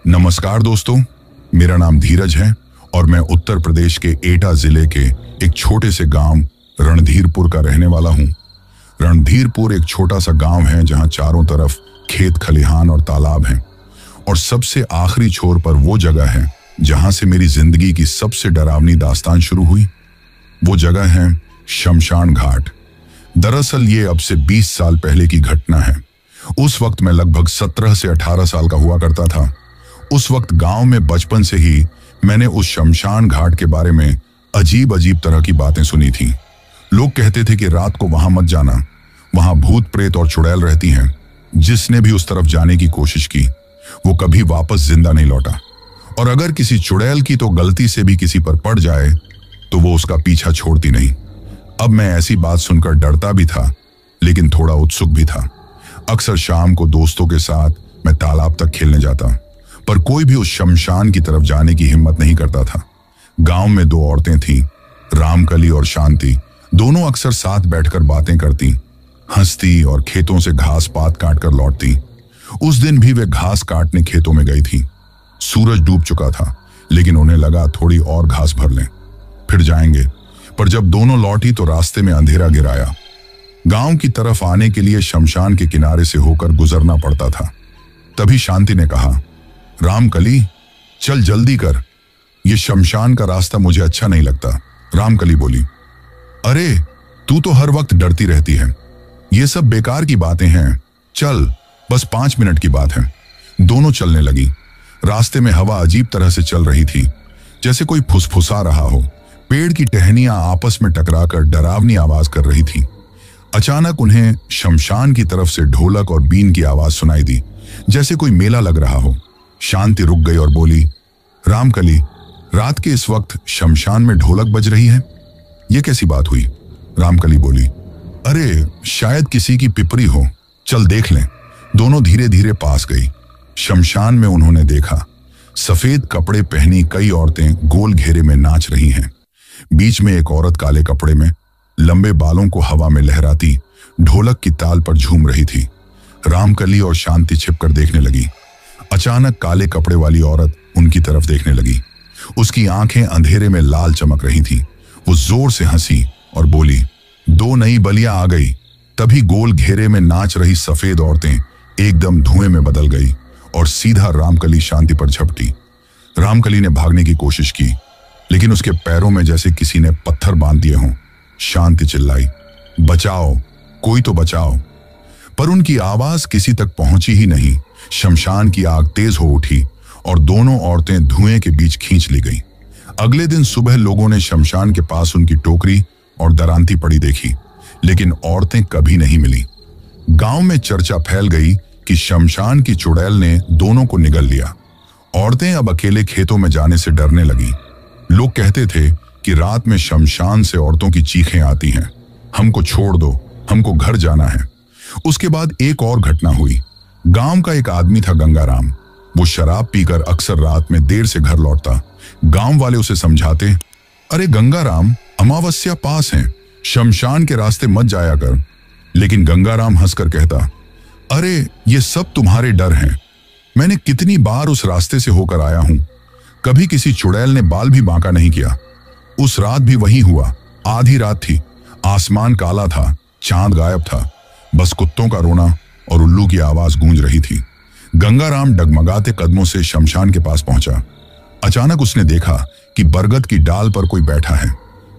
नमस्कार दोस्तों, मेरा नाम धीरज है और मैं उत्तर प्रदेश के एटा जिले के एक छोटे से गांव रणधीरपुर का रहने वाला हूं। रणधीरपुर एक छोटा सा गांव है जहां चारों तरफ खेत खलिहान और तालाब हैं और सबसे आखिरी छोर पर वो जगह है जहां से मेरी जिंदगी की सबसे डरावनी दास्तान शुरू हुई। वो जगह है शमशान घाट। दरअसल ये अब से 20 साल पहले की घटना है। उस वक्त मैं लगभग 17 से 18 साल का हुआ करता था। उस वक्त गांव में बचपन से ही मैंने उस शमशान घाट के बारे में अजीब अजीब तरह की बातें सुनी थी। लोग कहते थे कि रात को वहां मत जाना, वहां भूत प्रेत और चुड़ैल रहती हैं। जिसने भी उस तरफ जाने की कोशिश की वो कभी वापस जिंदा नहीं लौटा, और अगर किसी चुड़ैल की तो गलती से भी किसी पर पड़ जाए तो वो उसका पीछा छोड़ती नहीं। अब मैं ऐसी बात सुनकर डरता भी था लेकिन थोड़ा उत्सुक भी था। अक्सर शाम को दोस्तों के साथ मैं तालाब तक खेलने जाता, पर कोई भी उस शमशान की तरफ जाने की हिम्मत नहीं करता था। गांव में 2 औरतें थीं, रामकली और शांति। दोनों अक्सर साथ बैठकर बातें करती, हंसती और खेतों से घास पात काट कर लौटती। उस दिन भी वे घास काटने खेतों में गई थी। सूरज डूब चुका था लेकिन उन्हें लगा थोड़ी और घास भर लें, फिर जाएंगे। पर जब दोनों लौटी तो रास्ते में अंधेरा गिराया। गांव की तरफ आने के लिए शमशान के किनारे से होकर गुजरना पड़ता था। तभी शांति ने कहा, रामकली चल जल्दी कर, ये शमशान का रास्ता मुझे अच्छा नहीं लगता। रामकली बोली, अरे तू तो हर वक्त डरती रहती है, ये सब बेकार की बातें हैं, चल बस 5 मिनट की बात है। दोनों चलने लगी। रास्ते में हवा अजीब तरह से चल रही थी, जैसे कोई फुसफुसा रहा हो। पेड़ की टहनियां आपस में टकराकर डरावनी आवाज कर रही थी। अचानक उन्हें शमशान की तरफ से ढोलक और बीन की आवाज सुनाई दी, जैसे कोई मेला लग रहा हो। शांति रुक गई और बोली, रामकली रात के इस वक्त शमशान में ढोलक बज रही है, ये कैसी बात हुई? रामकली बोली, अरे शायद किसी की पिपरी हो, चल देख लें। दोनों धीरे धीरे पास गई। शमशान में उन्होंने देखा सफेद कपड़े पहनी कई औरतें गोल घेरे में नाच रही हैं। बीच में एक औरत काले कपड़े में लंबे बालों को हवा में लहराती ढोलक की ताल पर झूम रही थी। रामकली और शांति छिपकर देखने लगी। अचानक काले कपड़े वाली औरत उनकी तरफ देखने लगी। उसकी आंखें अंधेरे में लाल चमक रही थीं। वो जोर से हंसी और बोली, 2 नई बलियां आ गई। तभी गोल घेरे में नाच रही सफेद औरतें एकदम धुएं में बदल गई और सीधा रामकली शांति पर झपटी। रामकली ने भागने की कोशिश की लेकिन उसके पैरों में जैसे किसी ने पत्थर बांध दिए हों। शांति चिल्लाई, बचाओ, कोई तो बचाओ। पर उनकी आवाज किसी तक पहुंची ही नहीं। शमशान की आग तेज हो उठी और दोनों औरतें धुएं के बीच खींच ली गई। अगले दिन सुबह लोगों ने शमशान के पास उनकी टोकरी और दरांती पड़ी देखी, लेकिन औरतें कभी नहीं मिली। गांव में चर्चा फैल गई कि शमशान की चुड़ैल ने दोनों को निगल लिया। औरतें अब अकेले खेतों में जाने से डरने लगी। लोग कहते थे कि रात में शमशान से औरतों की चीखें आती हैं, हमको छोड़ दो, हमको घर जाना है। उसके बाद एक और घटना हुई। गांव का एक आदमी था गंगाराम। वो शराब पीकर अक्सर रात में देर से घर लौटता। गांव वाले उसे समझाते, अरे गंगाराम, अमावस्या पास है, शमशान के रास्ते मत जाया कर। लेकिन गंगाराम हंसकर कहता, अरे ये सब तुम्हारे डर हैं, मैंने कितनी बार उस रास्ते से होकर आया हूं, कभी किसी चुड़ैल ने बाल भी बांका नहीं किया। उस रात भी वही हुआ। आधी रात थी, आसमान काला था, चांद गायब था, बस कुत्तों का रोना और उल्लू की आवाज गूंज रही थी। गंगाराम डगमगाते कदमों से शमशान के पास पहुंचा। अचानक उसने देखा कि बरगद की डाल पर कोई बैठा है।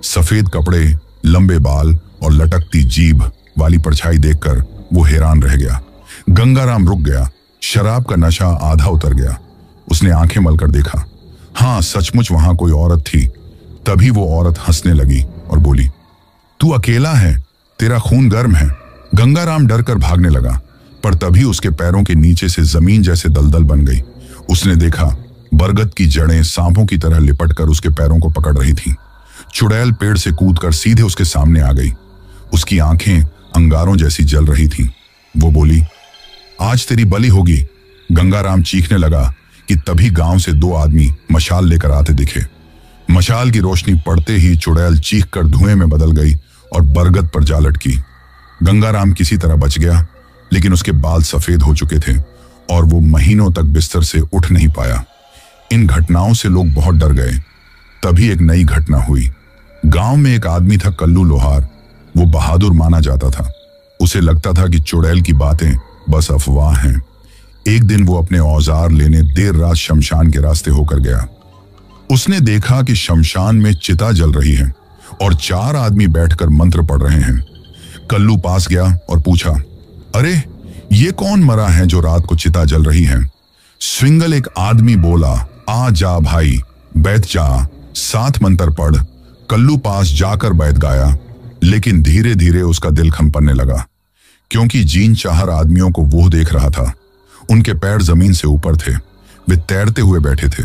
सफेद कपड़े, लंबे बाल और लटकती जीभ वाली परछाई देखकर वो हैरान रह गया। गंगाराम रुक गया। शराब का नशा आधा उतर गया। उसने आंखें मलकर देखा, हाँ सचमुच वहां कोई औरत थी। तभी वो औरत हंसने लगी और बोली, तू अकेला है, तेरा खून गर्म है। गंगाराम डरकर भागने लगा, पर तभी उसके पैरों के नीचे से जमीन जैसे दलदल बन गई। उसने देखा बरगद की जड़ें सांपों की तरह लिपटकर उसके पैरों को पकड़ रही थीं। चुड़ैल पेड़ से कूदकर सीधे उसके सामने आ गई। उसकी आंखें अंगारों जैसी जल रही थीं। वो बोली, आज तेरी बलि होगी। गंगाराम चीखने लगा कि तभी गांव से 2 आदमी मशाल लेकर आते दिखे। मशाल की रोशनी पड़ते ही चुड़ैल चीखकर धुएं में बदल गई और बरगद पर जा लटकी। गंगाराम किसी तरह बच गया, लेकिन उसके बाल सफेद हो चुके थे और वो महीनों तक बिस्तर से उठ नहीं पाया। इन घटनाओं से लोग बहुत डर गए। तभी एक नई घटना हुई। गांव में एक आदमी था, कल्लू लोहार। वो बहादुर माना जाता था। उसे लगता था कि चुड़ैल की बातें बस अफवाह हैं। एक दिन वो अपने औजार लेने देर रात शमशान के रास्ते होकर गया। उसने देखा कि शमशान में चिता जल रही है और 4 आदमी बैठकर मंत्र पढ़ रहे हैं। कल्लू पास गया और पूछा, अरे ये कौन मरा है जो रात को चिता जल रही है? स्विंगल एक आदमी बोला, आ जा भाई, बैठ जा, 7 मंत्र पढ़। कल्लू पास जाकर बैठ गया, लेकिन धीरे धीरे उसका दिल खंपने लगा, क्योंकि जीन चाहर आदमियों को वो देख रहा था। उनके पैर जमीन से ऊपर थे, वे तैरते हुए बैठे थे।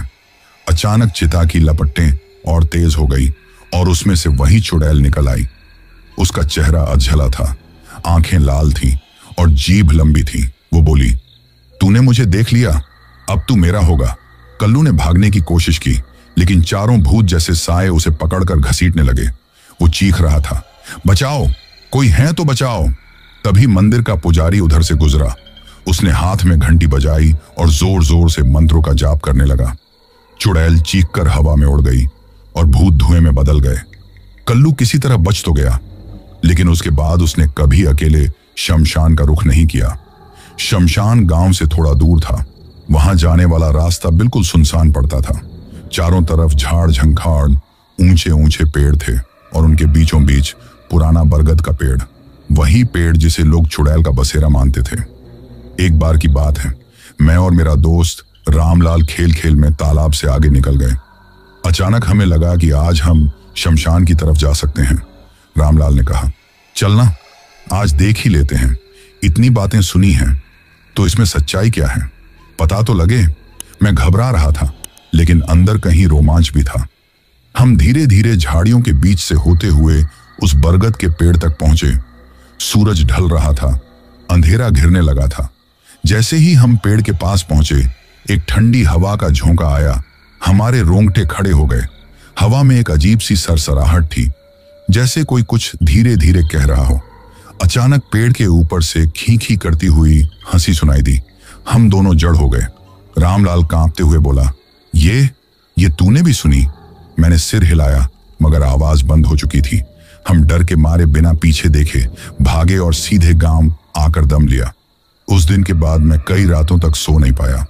अचानक चिता की लपटें और तेज हो गई और उसमें से वही चुड़ैल निकल आई। उसका चेहरा अधजला था, आंखें लाल थीं और जीभ लंबी थी। वो बोली, तूने मुझे देख लिया, अब तू मेरा होगा। कल्लू ने भागने की कोशिश की, लेकिन चारों भूत जैसे साए उसे पकड़कर घसीटने लगे। वो चीख रहा था, बचाओ, कोई है तो बचाओ। तभी मंदिर का पुजारी उधर से गुजरा। उसने हाथ में घंटी बजाई और जोर जोर से मंत्रों का जाप करने लगा। चुड़ैल चीखकर हवा में उड़ गई और भूत धुएं में बदल गए। कल्लू किसी तरह बच तो गया, लेकिन उसके बाद उसने कभी अकेले शमशान का रुख नहीं किया। शमशान गांव से थोड़ा दूर था। वहां जाने वाला रास्ता बिल्कुल सुनसान पड़ता था। चारों तरफ झाड़ झंखाड़, ऊंचे ऊंचे पेड़ थे और उनके बीचों बीच पुराना बरगद का पेड़, वही पेड़ जिसे लोग चुड़ैल का बसेरा मानते थे। एक बार की बात है, मैं और मेरा दोस्त रामलाल खेल खेल में तालाब से आगे निकल गए। अचानक हमें लगा कि आज हम शमशान की तरफ जा सकते हैं। रामलाल ने कहा, चलना, आज देख ही लेते हैं। इतनी बातें सुनी हैं तो इसमें सच्चाई क्या है, पता तो लगे। मैं घबरा रहा था, लेकिन अंदर कहीं रोमांच भी था। हम धीरे धीरे झाड़ियों के बीच से होते हुए उस बरगद के पेड़ तक पहुंचे। सूरज ढल रहा था, अंधेरा घिरने लगा था। जैसे ही हम पेड़ के पास पहुंचे, एक ठंडी हवा का झोंका आया। हमारे रोंगटे खड़े हो गए। हवा में एक अजीब सी सरसराहट थी, जैसे कोई कुछ धीरे धीरे कह रहा हो। अचानक पेड़ के ऊपर से खींखी करती हुई हंसी सुनाई दी। हम दोनों जड़ हो गए। रामलाल कांपते हुए बोला, ये तूने भी सुनी? मैंने सिर हिलाया, मगर आवाज बंद हो चुकी थी। हम डर के मारे बिना पीछे देखे भागे और सीधे गांव आकर दम लिया। उस दिन के बाद मैं कई रातों तक सो नहीं पाया।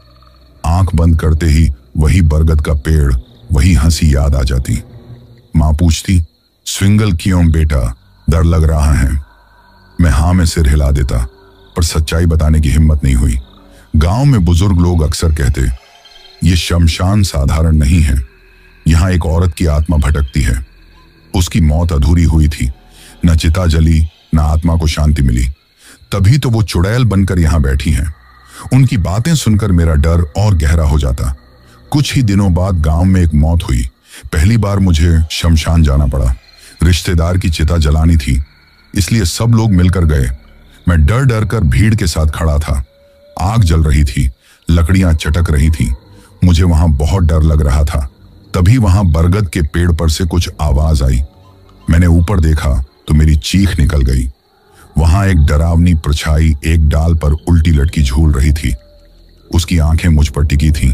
आंख बंद करते ही वही बरगद का पेड़, वही हंसी याद आ जाती। मां पूछती, स्विंगल क्यों बेटा, डर लग रहा है? मैं हाँ में सिर हिला देता, पर सच्चाई बताने की हिम्मत नहीं हुई। गांव में बुजुर्ग लोग अक्सर कहते, ये शमशान साधारण नहीं है, यहां एक औरत की आत्मा भटकती है। उसकी मौत अधूरी हुई थी, न चिता जली, न आत्मा को शांति मिली, तभी तो वो चुड़ैल बनकर यहां बैठी हैं। उनकी बातें सुनकर मेरा डर और गहरा हो जाता। कुछ ही दिनों बाद गांव में एक मौत हुई। पहली बार मुझे शमशान जाना पड़ा। रिश्तेदार की चिता जलानी थी, इसलिए सब लोग मिलकर गए। मैं डर डर कर भीड़ के साथ खड़ा था। आग जल रही थी, लकड़ियां चटक रही थीं। मुझे वहां बहुत डर लग रहा था। तभी वहां बरगद के पेड़ पर से कुछ आवाज आई। मैंने ऊपर देखा तो मेरी चीख निकल गई। वहां एक डरावनी परछाई एक डाल पर उल्टी लटकी झूल रही थी। उसकी आंखें मुझ पर टिकी थीं।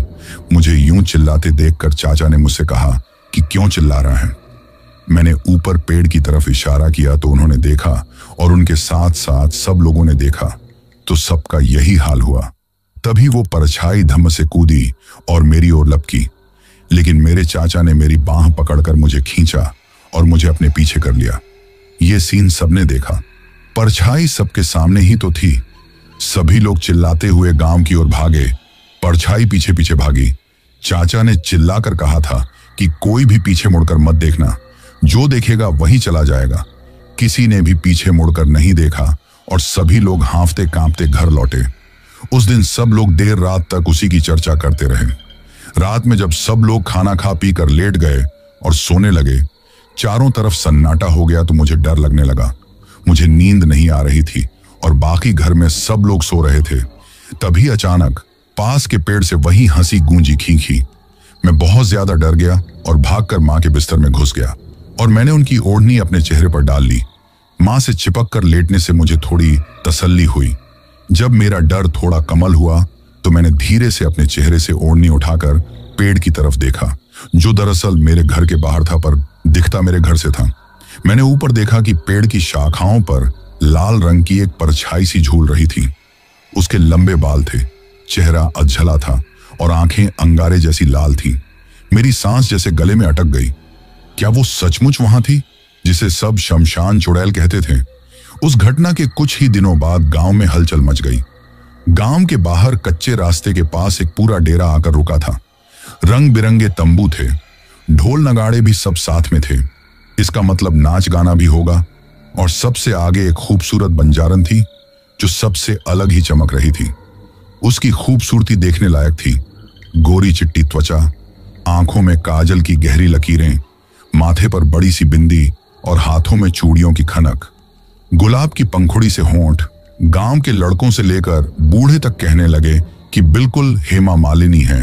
मुझे यूं चिल्लाते देखकर चाचा ने मुझसे कहा कि क्यों चिल्ला रहा है। मैंने ऊपर पेड़ की तरफ इशारा किया तो उन्होंने देखा, और उनके साथ साथ सब लोगों ने देखा तो सबका यही हाल हुआ। तभी वो परछाई धम्म से कूदी और मेरी ओर लपकी, लेकिन मेरे चाचा ने मेरी बांह पकड़कर मुझे खींचा और मुझे अपने पीछे कर लिया। ये सीन सबने देखा। परछाई सबके सामने ही तो थी। सभी लोग चिल्लाते हुए गांव की ओर भागे। परछाई पीछे पीछे भागी। चाचा ने चिल्लाकर कहा था कि कोई भी पीछे मुड़कर मत देखना, जो देखेगा वही चला जाएगा। किसी ने भी पीछे मुड़कर नहीं देखा और सभी लोग हांफते कांपते घर लौटे। उस दिन सब लोग देर रात तक उसी की चर्चा करते रहे। रात में जब सब लोग खाना खा पी कर लेट गए और सोने लगे, चारों तरफ सन्नाटा हो गया तो मुझे डर लगने लगा। मुझे नींद नहीं आ रही थी और बाकी घर में सब लोग सो रहे थे। तभी अचानक पास के पेड़ से वही हंसी गूंजी खींची। मैं बहुत ज्यादा डर गया और भागकर मां के बिस्तर में घुस गया और मैंने उनकी ओढ़नी अपने चेहरे पर डाल ली। मां से चिपक कर लेटने से मुझे थोड़ी तसल्ली हुई। जब मेरा डर थोड़ा कमल हुआ तो मैंने धीरे से अपने चेहरे से ओढ़नी उठाकर पेड़ की तरफ देखा, जो दरअसल मेरे घर के बाहर था पर दिखता मेरे घर से था। मैंने ऊपर देखा कि पेड़ की शाखाओं पर लाल रंग की एक परछाई सी झूल रही थी। उसके लंबे बाल थे, चेहरा अधझला था और आंखें अंगारे जैसी लाल थी। मेरी सांस जैसे गले में अटक गई। क्या वो सचमुच वहां थी जिसे सब शमशान चुड़ैल कहते थे? उस घटना के कुछ ही दिनों बाद गांव में हलचल मच गई। गांव के बाहर कच्चे रास्ते के पास एक पूरा डेरा आकर रुका था। रंग बिरंगे तंबू थे, ढोल नगाड़े भी सब साथ में थे। इसका मतलब नाच गाना भी होगा। और सबसे आगे एक खूबसूरत बंजारन थी जो सबसे अलग ही चमक रही थी। उसकी खूबसूरती देखने लायक थी। गोरी चिट्टी त्वचा, आंखों में काजल की गहरी लकीरें, माथे पर बड़ी सी बिंदी और हाथों में चूड़ियों की खनक, गुलाब की पंखुड़ी से होंठ। गांव के लड़कों से लेकर बूढ़े तक कहने लगे कि बिल्कुल हेमा मालिनी है।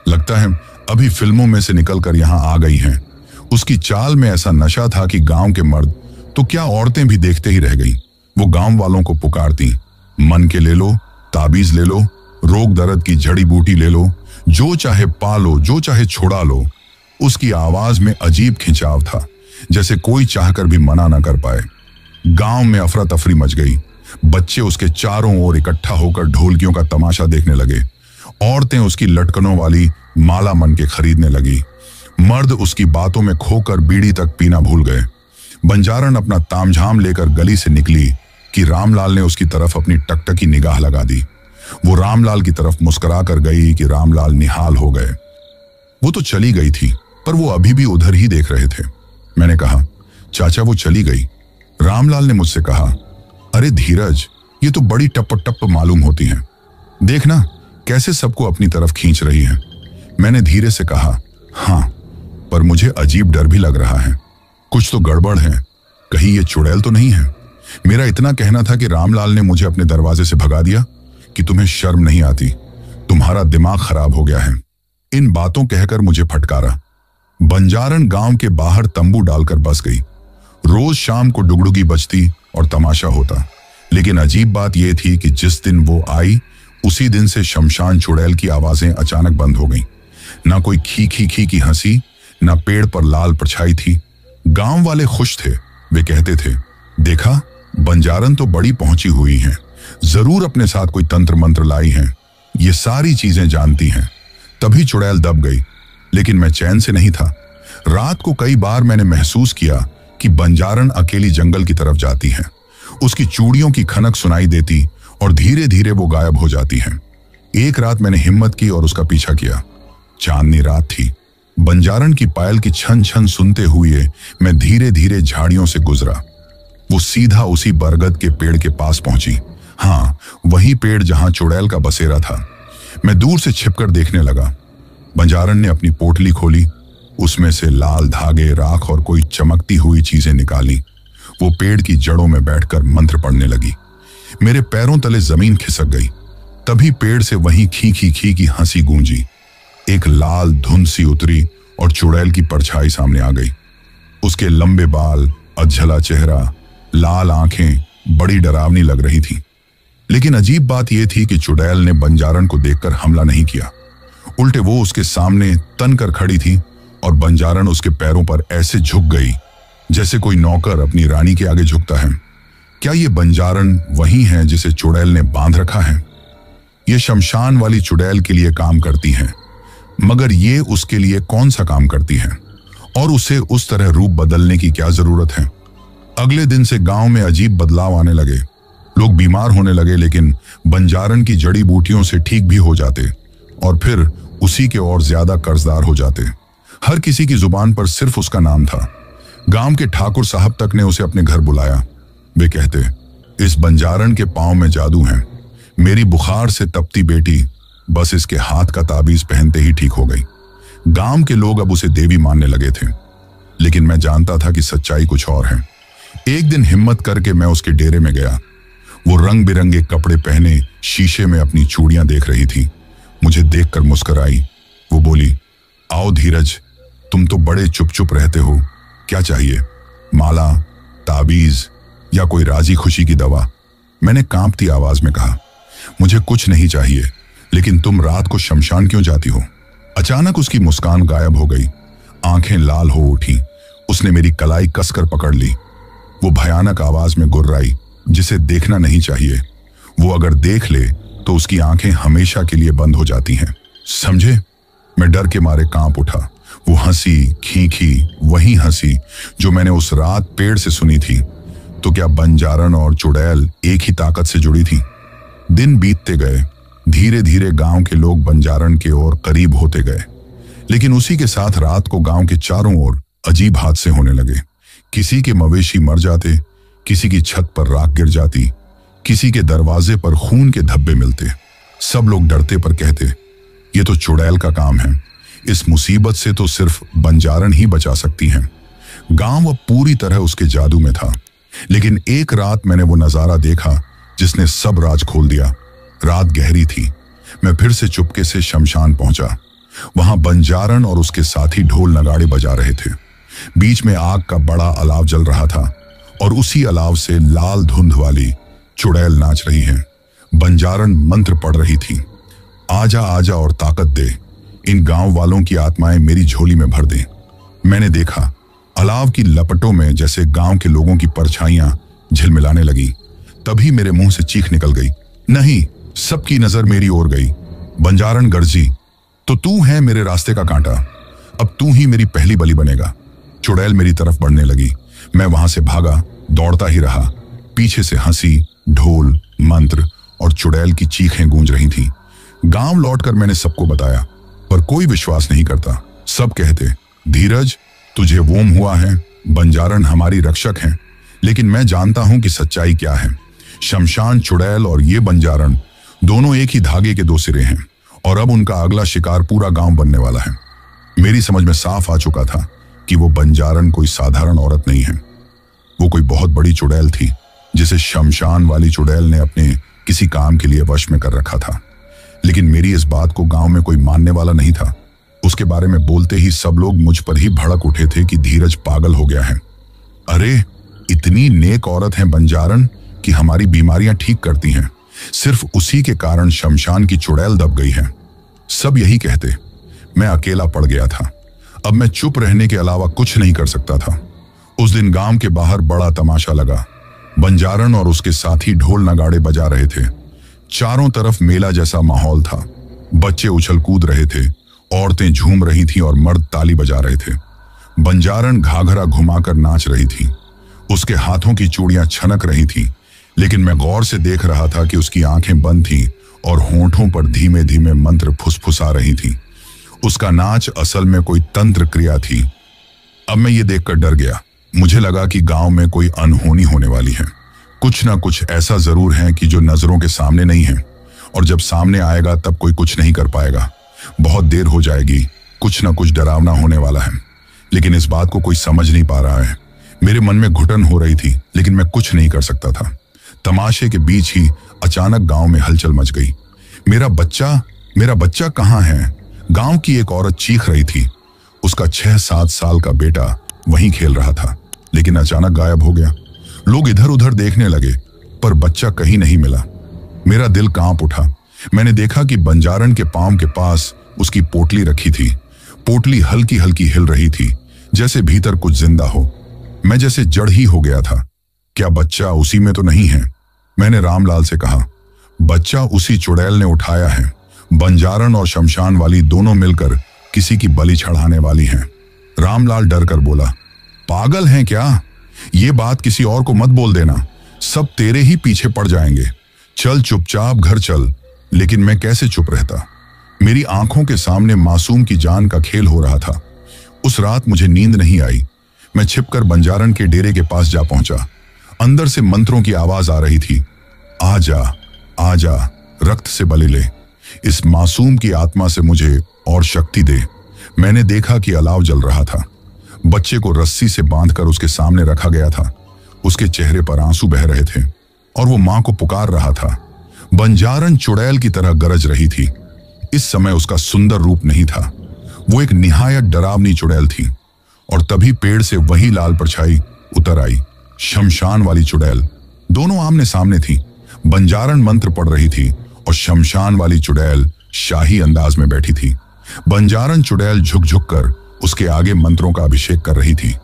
लगता है अभी फिल्मों में से निकलकर यहां आ गई हैं। उसकी चाल में ऐसा नशा था कि गांव के मर्द तो क्या औरतें भी देखते ही रह गईं। वो गांव वालों को पुकारती, मन के ले लो, ताबीज ले लो, रोग दर्द की जड़ी बूटी ले लो, जो चाहे पालो, जो चाहे छुड़ा लो। उसकी आवाज में अजीब खिंचाव था, जैसे कोई चाहकर भी मना न कर पाए। गांव में अफरा तफरी मच गई। बच्चे उसके चारों ओर इकट्ठा होकर ढोलकियों का तमाशा देखने लगे। औरतें उसकी लटकनों वाली माला मन के खरीदने लगी। मर्द उसकी बातों में खोकर बीड़ी तक पीना भूल गए। बंजारन अपना तामझाम लेकर गली से निकली कि रामलाल ने उसकी तरफ अपनी टकटकी निगाह लगा दी। वो रामलाल की तरफ मुस्कुरा कर गई कि रामलाल निहाल हो गए। वो तो चली गई थी, पर वो अभी भी उधर ही देख रहे थे। मैंने कहा, चाचा वो चली गई। रामलाल ने मुझसे कहा, अरे धीरज, ये तो बड़ी टप टप मालूम होती हैं। देखना कैसे सबको अपनी तरफ खींच रही है। मैंने धीरे से कहा, हाँ, पर मुझे अजीब डर भी लग रहा है। कुछ तो गड़बड़ है, कहीं ये चुड़ैल तो नहीं है। मेरा इतना कहना था कि रामलाल ने मुझे अपने दरवाजे से भगा दिया कि तुम्हें शर्म नहीं आती, तुम्हारा दिमाग खराब हो गया है। इन बातों कहकर मुझे फटकारा। बंजारन गांव के बाहर तंबू डालकर बस गई। रोज शाम को डुगडुगी बजती और तमाशा होता। लेकिन अजीब बात यह थी कि जिस दिन वो आई, उसी दिन से शमशान चुड़ैल की आवाजें अचानक बंद हो गईं। ना कोई खी खी खी की हंसी, ना पेड़ पर लाल परछाई थी। गांव वाले खुश थे। वे कहते थे, देखा, बंजारन तो बड़ी पहुंची हुई हैं, जरूर अपने साथ कोई तंत्र मंत्र लाई हैं। ये सारी चीजें जानती हैं। तभी चुड़ैल दब गई। लेकिन मैं चैन से नहीं था। रात को कई बार मैंने महसूस किया कि बंजारन अकेली जंगल की तरफ जाती है। उसकी चूड़ियों की खनक सुनाई देती और धीरे धीरे वो गायब हो जाती है। एक रात मैंने हिम्मत की और उसका पीछा किया। चांदनी रात थी। बंजारन की पायल की छन छन सुनते हुए मैं धीरे धीरे झाड़ियों से गुजरा। वो सीधा उसी बरगद के पेड़ के पास पहुंची। हाँ, वही पेड़ जहां चुड़ैल का बसेरा था। मैं दूर से छिपकर देखने लगा। बंजारन ने अपनी पोटली खोली, उसमें से लाल धागे, राख और कोई चमकती हुई चीजें निकाली। वो पेड़ की जड़ों में बैठकर मंत्र पढ़ने लगी। मेरे पैरों तले जमीन खिसक गई। तभी पेड़ से वही खी खी खी की हंसी गूंजी। एक लाल धुंध सी उतरी और चुड़ैल की परछाई सामने आ गई। उसके लंबे बाल, अधझला चेहरा, लाल आंखें बड़ी डरावनी लग रही थी। लेकिन अजीब बात यह थी कि चुड़ैल ने बंजारन को देखकर हमला नहीं किया। उल्टे वो उसके सामने तन कर खड़ी थी और बंजारन उसके पैरों पर ऐसे झुक गई जैसे कोई नौकर अपनी रानी के आगे झुकता है। क्या ये बंजारन वही है जिसे चुड़ैल ने बांध रखा है? ये शमशान वाली चुड़ैल के लिए काम करती है, मगर ये उसके लिए कौन सा काम करती है? और उसे उस तरह रूप बदलने की क्या जरूरत है? अगले दिन से गांव में अजीब बदलाव आने लगे। लोग बीमार होने लगे, लेकिन बंजारन की जड़ी बूटियों से ठीक भी हो जाते और फिर उसी के और ज्यादा कर्जदार हो जाते। हर किसी की जुबान पर सिर्फ उसका नाम था। गांव के ठाकुर साहब तक ने उसे अपने घर बुलाया। वे कहते, इस बंजारन के पांव में जादू है। मेरी बुखार से तपती बेटी बस इसके हाथ का ताबीज पहनते ही ठीक हो गई। गांव के लोग अब उसे देवी मानने लगे थे। लेकिन मैं जानता था कि सच्चाई कुछ और है। एक दिन हिम्मत करके मैं उसके डेरे में गया। वो रंग बिरंगे कपड़े पहने शीशे में अपनी चूड़ियां देख रही थी। मुझे देखकर मुस्कुराई। वो बोली, आओ धीरज, तुम तो बड़े चुप चुप रहते हो। क्या चाहिए? माला, ताबीज या कोई राजी खुशी की दवा? मैंने कांपती आवाज में कहा, मुझे कुछ नहीं चाहिए। लेकिन तुम रात को शमशान क्यों जाती हो? अचानक उसकी मुस्कान गायब हो गई, आंखें लाल हो उठी। उसने मेरी कलाई कसकर पकड़ ली। वो भयानक आवाज में गुर्राई, जिसे देखना नहीं चाहिए। वो अगर देख ले तो उसकी आंखें हमेशा के लिए बंद हो जाती हैं, समझे? मैं डर के मारे कांप उठा। वो हंसी, खींखी, वही हंसी जो मैंने उस रात पेड़ से सुनी थी। तो क्या बंजारण और चुड़ैल एक ही ताकत से जुड़ी थी? दिन बीतते गए। धीरे धीरे गांव के लोग बंजारण के ओर करीब होते गए, लेकिन उसी के साथ रात को गांव के चारों ओर अजीब हादसे होने लगे। किसी के मवेशी मर जाते, किसी की छत पर राख गिर जाती, किसी के दरवाजे पर खून के धब्बे मिलते। सब लोग डरते पर कहते, ये तो चुड़ैल का काम है, इस मुसीबत से तो सिर्फ बंजारण ही बचा सकती हैं। गांव अब पूरी तरह उसके जादू में था। लेकिन एक रात मैंने वो नजारा देखा जिसने सब राज खोल दिया। रात गहरी थी। मैं फिर से चुपके से शमशान पहुंचा। वहां बंजारण और उसके साथी ढोल नगाड़े बजा रहे थे। बीच में आग का बड़ा अलाव जल रहा था और उसी अलाव से लाल धुंध वाली चुड़ैल नाच रही है। बंजारण मंत्र पढ़ रही थी, आजा आजा और ताकत दे, इन गांव वालों की आत्माएं मेरी झोली में भर दे। मैंने देखा अलाव की लपटों में जैसे गांव के लोगों की परछाइयां झिलमिलाने लगी। तभी मेरे मुंह से चीख निकल गई। नहीं, सबकी नजर मेरी ओर गई। बंजारण गर्जी, तो तू है मेरे रास्ते का कांटा, अब तू ही मेरी पहली बलि बनेगा। चुड़ैल मेरी तरफ बढ़ने लगी। मैं वहां से भागा, दौड़ता ही रहा। पीछे से हंसी, ढोल, मंत्र और चुड़ैल की चीखें गूंज रही थीं। गांव लौटकर मैंने सबको बताया, पर कोई विश्वास नहीं करता। सब कहते, धीरज तुझे वोम हुआ है, बंजारण हमारी रक्षक हैं। लेकिन मैं जानता हूं कि सच्चाई क्या है। शमशान, चुड़ैल और ये बंजारण दोनों एक ही धागे के दो सिरे हैं और अब उनका अगला शिकार पूरा गांव बनने वाला है। मेरी समझ में साफ आ चुका था कि वो बंजारण कोई साधारण औरत नहीं है। वो कोई बहुत बड़ी चुड़ैल थी जिसे शमशान वाली चुड़ैल ने अपने किसी काम के लिए वश में कर रखा था। लेकिन मेरी इस बात को गांव में कोई मानने वाला नहीं था। उसके बारे में बोलते ही सब लोग मुझ पर ही भड़क उठे थे कि धीरज पागल हो गया है। अरे, इतनी नेक औरत है बंजारण कि हमारी बीमारियां ठीक करती हैं। सिर्फ उसी के कारण शमशान की चुड़ैल दब गई है। सब यही कहते। मैं अकेला पड़ गया था। अब मैं चुप रहने के अलावा कुछ नहीं कर सकता था। उस दिन गांव के बाहर बड़ा तमाशा लगा। बंजारण और उसके साथी ढोल नगाड़े बजा रहे थे। चारों तरफ मेला जैसा माहौल था। बच्चे उछल कूद रहे थे, औरतें झूम रही थीं और मर्द ताली बजा रहे थे। बंजारण घाघरा घुमाकर नाच रही थी। उसके हाथों की चूड़ियां छनक रही थीं, लेकिन मैं गौर से देख रहा था कि उसकी आंखें बंद थीं और होंठों पर धीमे धीमे मंत्र फुसफुसा रही थीं। उसका नाच असल में कोई तंत्र क्रिया थी। अब मैं ये देखकर डर गया। मुझे लगा कि गांव में कोई अनहोनी होने वाली है। कुछ ना कुछ ऐसा जरूर है कि जो नजरों के सामने नहीं है, और जब सामने आएगा तब कोई कुछ नहीं कर पाएगा। बहुत देर हो जाएगी, कुछ ना कुछ डरावना होने वाला है। लेकिन इस बात को कोई समझ नहीं पा रहा है। मेरे मन में घुटन हो रही थी, लेकिन मैं कुछ नहीं कर सकता था। तमाशे के बीच ही अचानक गांव में हलचल मच गई। मेरा बच्चा कहाँ है? गांव की एक औरत चीख रही थी। उसका 6-7 साल का बेटा वहीं खेल रहा था, लेकिन अचानक गायब हो गया। लोग इधर उधर देखने लगे, पर बच्चा कहीं नहीं मिला। मेरा दिल कांप उठा। मैंने देखा कि बंजारण के पांव के पास उसकी पोटली रखी थी। पोटली हल्की हल्की हिल रही थी, जैसे भीतर कुछ जिंदा हो। मैं जैसे जड़ ही हो गया था। क्या बच्चा उसी में तो नहीं है? मैंने रामलाल से कहा। बच्चा उसी चुड़ैल ने उठाया है। बंजारण और शमशान वाली दोनों मिलकर किसी की बलि चढ़ाने वाली हैं। रामलाल डर कर बोला, पागल हैं क्या? ये बात किसी और को मत बोल देना, सब तेरे ही पीछे पड़ जाएंगे। चल चुपचाप घर चल। लेकिन मैं कैसे चुप रहता? मेरी आंखों के सामने मासूम की जान का खेल हो रहा था। उस रात मुझे नींद नहीं आई। मैं छिपकर बंजारण के डेरे के पास जा पहुंचा। अंदर से मंत्रों की आवाज आ रही थी, आजा आजा, रक्त से बलि ले, इस मासूम की आत्मा से मुझे और शक्ति दे। मैंने देखा कि अलाव जल रहा था। बच्चे को रस्सी से बांधकर उसके सामने रखा गया था। उसके चेहरे पर आंसू बह रहे थे और वो मां को पुकार रहा था। बंजारण चुड़ैल की तरह गरज रही थी। इस समय उसका सुंदर रूप नहीं था। वो एक निहायत डरावनी चुड़ैल थी। और तभी पेड़ से वही लाल परछाई उतर आई, शमशान वाली चुड़ैल। दोनों आमने सामने थी। बंजारण मंत्र पढ़ रही थी और शमशान वाली चुड़ैल शाही अंदाज में बैठी थी। बंजारन चुड़ैल झुक झुक कर उसके आगे मंत्रों का अभिषेक कर रही थी।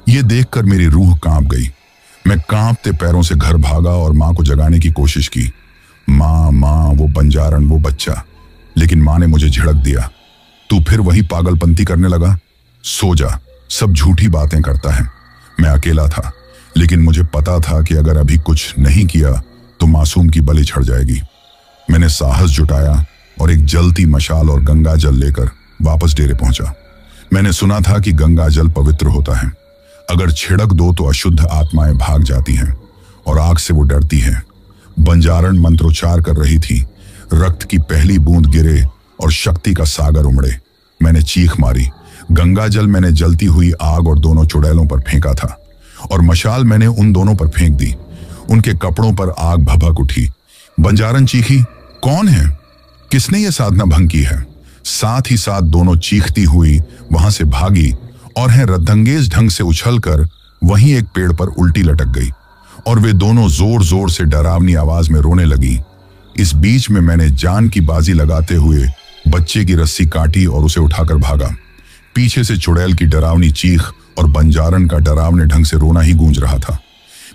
ये देखकर मेरी रूह कांप गई। मैं कांपते पैरों से घर भागा और मां को जगाने की कोशिश की। मां मां, वो बंजारन, वो बच्चा। लेकिन मां ने मुझे झिड़क दिया। तू फिर वही पागलपंती करने लगा? सो जा, सब झूठी बातें करता है। मैं अकेला था, लेकिन मुझे पता था कि अगर अभी कुछ नहीं किया तो मासूम की बलि चढ़ जाएगी। मैंने साहस जुटाया और एक जलती मशाल और गंगा जल लेकर वापस डेरे पहुंचा। मैंने सुना था कि गंगा जल पवित्र होता है। अगर छिड़क दो तो अशुद्ध आत्माएं भाग जाती हैं और आग से वो डरती हैं। बंजारन मंत्रोच्चार कर रही थी। रक्त की पहली बूंद गिरे और शक्ति का सागर उमड़े। मैंने चीख मारी। गंगा जल मैंने जलती हुई आग और दोनों चुड़ैलों पर फेंका था और मशाल मैंने उन दोनों पर फेंक दी। उनके कपड़ों पर आग भभक उठी। बंजारन चीखी, कौन है? किसने ये साधना भंग की है? साथ ही साथ दोनों चीखती हुई वहां से भागी और है रद्दंगेज ढंग से उछलकर वहीं एक पेड़ पर उल्टी लटक गई और वे दोनों जोर जोर से डरावनी आवाज में रोने लगी। इस बीच में मैंने जान की बाजी लगाते हुए बच्चे की रस्सी काटी और उसे उठाकर भागा। पीछे से चुड़ैल की डरावनी चीख और बंजारन का डरावने ढंग से रोना ही गूंज रहा था।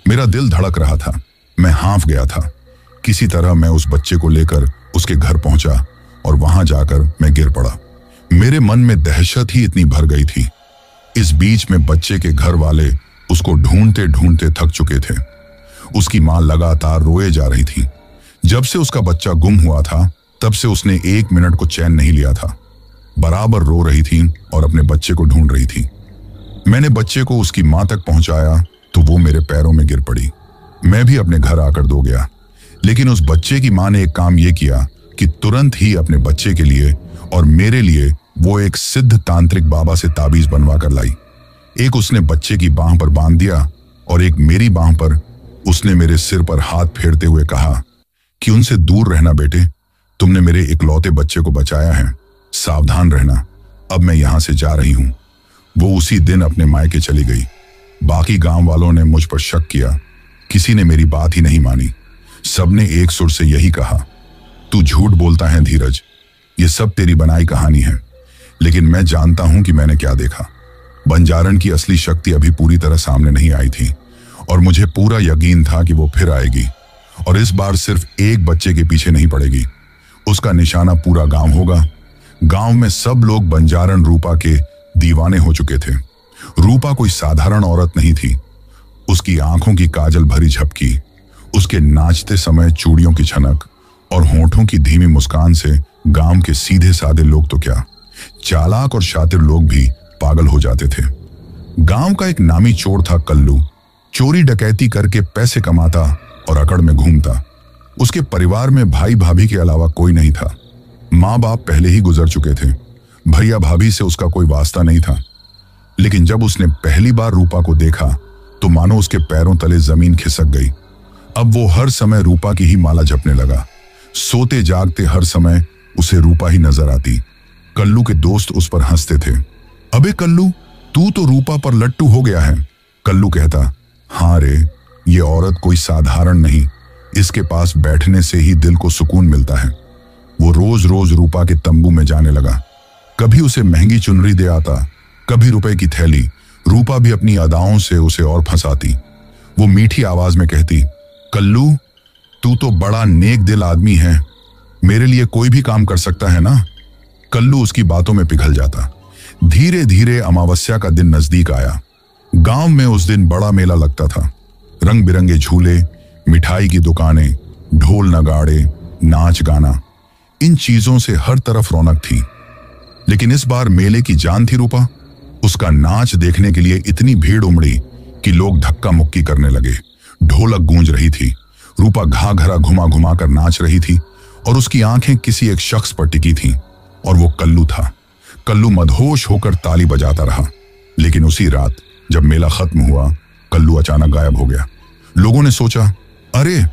मेरा दिल धड़क रहा था। मैं हाँफ गया था। किसी तरह मैं उस बच्चे को लेकर उसके घर पहुंचा और वहां जाकर मैं गिर पड़ा। मेरे मन में दहशत ही इतनी भर गई थी। इस बीच में बच्चे के घर वाले उसको ढूंढते ढूंढते थक चुके थे। उसकी मां लगातार रोए जा रही थी। जब से उसका बच्चा गुम हुआ था तब से उसने 1 मिनट को चैन नहीं लिया था। बराबर रो रही थी और अपने बच्चे को ढूंढ रही थी। मैंने बच्चे को उसकी मां तक पहुंचाया तो वो मेरे पैरों में गिर पड़ी। मैं भी अपने घर आकर दो गया, लेकिन उस बच्चे की मां ने एक काम यह किया कि तुरंत ही अपने बच्चे के लिए और मेरे लिए वो एक सिद्ध तांत्रिक बाबा से ताबीज बनवा कर लाई। एक उसने बच्चे की बांह पर बांध दिया और एक मेरी बांह पर। उसने मेरे सिर पर हाथ फेरते हुए कहा कि उनसे दूर रहना बेटे, तुमने मेरे इकलौते बच्चे को बचाया है, सावधान रहना। अब मैं यहां से जा रही हूं। वो उसी दिन अपने मायके चली गई। बाकी गांव वालों ने मुझ पर शक किया। किसी ने मेरी बात ही नहीं मानी। सबने एक सुर से यही कहा, तू झूठ बोलता है धीरज, ये सब तेरी बनाई कहानी है। लेकिन मैं जानता हूं कि मैंने क्या देखा। बंजारन की असली शक्ति अभी पूरी तरह सामने नहीं आई थी और मुझे पूरा यकीन था कि वो फिर आएगी और इस बार सिर्फ एक बच्चे के पीछे नहीं पड़ेगी। उसका निशाना पूरा गांव होगा। गांव में सब लोग बंजारन रूपा के दीवाने हो चुके थे। रूपा कोई साधारण औरत नहीं थी। उसकी आंखों की काजल भरी झपकी, उसके नाचते समय चूड़ियों की छनक और होंठों की धीमी मुस्कान से गांव के सीधे साधे लोग तो क्या, चालाक और शातिर लोग भी पागल हो जाते थे। गांव का एक नामी चोर था कल्लू। चोरी डकैती करके पैसे कमाता और अकड़ में घूमता। उसके परिवार में भाई भाभी के अलावा कोई नहीं था। माँ बाप पहले ही गुजर चुके थे। भैया भाभी से उसका कोई वास्ता नहीं था। लेकिन जब उसने पहली बार रूपा को देखा तो मानो उसके पैरों तले जमीन खिसक गई। अब वो हर समय रूपा की ही माला जपने लगा। सोते जागते हर समय उसे रूपा ही नजर आती। कल्लू के दोस्त उस पर हंसते थे। अबे कल्लू, तू तो रूपा पर लट्टू हो गया है। कल्लू कहता, हाँ रे, ये औरत कोई साधारण नहीं। इसके पास बैठने से ही दिल को सुकून मिलता है। वो रोज रोज रूपा के तंबू में जाने लगा। कभी उसे महंगी चुनरी दे आता, कभी रुपए की थैली। रूपा भी अपनी अदाओं से उसे और फंसाती। वो मीठी आवाज में कहती, कल्लू, तू तो बड़ा नेक दिल आदमी है, मेरे लिए कोई भी काम कर सकता है ना। कल्लू उसकी बातों में पिघल जाता। धीरे धीरे अमावस्या का दिन नजदीक आया। गांव में उस दिन बड़ा मेला लगता था। रंग बिरंगे झूले, मिठाई की दुकानें, ढोल नगाड़े, नाच गाना, इन चीजों से हर तरफ रौनक थी। लेकिन इस बार मेले की जान थी रूपा। उसका नाच देखने के लिए इतनी भीड़ उमड़ी कि लोग धक्का मुक्की करने लगे। ढोलक गूंज रही थी। रूपा घाघरा घुमा घुमा कर नाच रही थी और उसकी आंखें किसी एक शख्स पर टिकी थीं और वो कल्लू था। कल्लू मदहोश होकर ताली बजाता रहा। लेकिन उसी रात जब मेला खत्म हुआ, कल्लू अचानक गायब हो गया। लोगों ने सोचा, अरे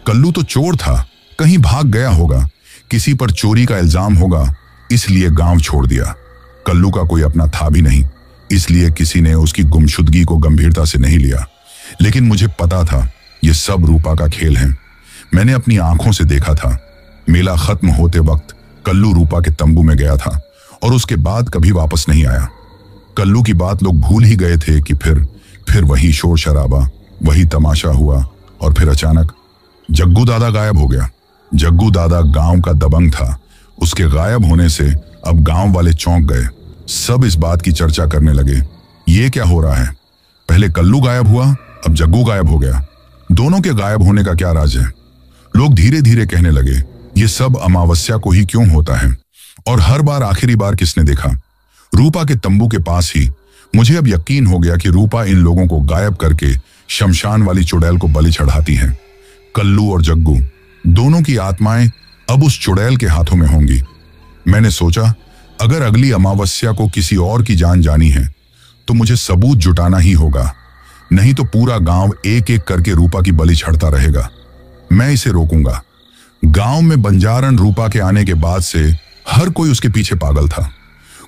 कल्लू तो चोर था, कहीं भाग गया होगा, किसी पर चोरी का इल्जाम होगा, इसलिए गांव छोड़ दिया। कल्लू का कोई अपना था भी नहीं, इसलिए किसी ने उसकी गुमशुदगी को गंभीरता से नहीं लिया। लेकिन मुझे पता था ये सब रूपा का खेल है। मैंने अपनी आंखों से देखा था। मेला खत्म होते वक्त कल्लू रूपा के तंबू में गया था और उसके बाद कभी वापस नहीं आया। कल्लू की बात लोग भूल ही गए थे कि फिर वही शोर शराबा, वही तमाशा हुआ और फिर अचानक जग्गू दादा गायब हो गया। जग्गू दादा गांव का दबंग था। उसके गायब होने से अब गांव वाले चौंक गए। सब इस बात की चर्चा करने लगे, ये क्या हो रहा है? पहले कल्लू गायब हुआ, अब जग्गू गायब हो गया। दोनों के गायब होने का क्या राज है? लोग धीरे धीरे कहने लगे, ये सब अमावस्या को ही क्यों होता है? और हर बार आखिरी बार किसने देखा? रूपा के तंबू के पास ही। मुझे अब यकीन हो गया कि रूपा इन लोगों को गायब करके शमशान वाली चुड़ैल को बलि चढ़ाती है। कल्लू और जग्गू दोनों की आत्माएं अब उस चुड़ैल के हाथों में होंगी। मैंने सोचा, अगर अगली अमावस्या को किसी और की जान जानी है तो मुझे सबूत जुटाना ही होगा, नहीं तो पूरा गांव एक एक करके रूपा की बलि चढ़ता रहेगा। मैं इसे रोकूंगा। गांव में बंजारन रूपा के आने के बाद से हर कोई उसके पीछे पागल था।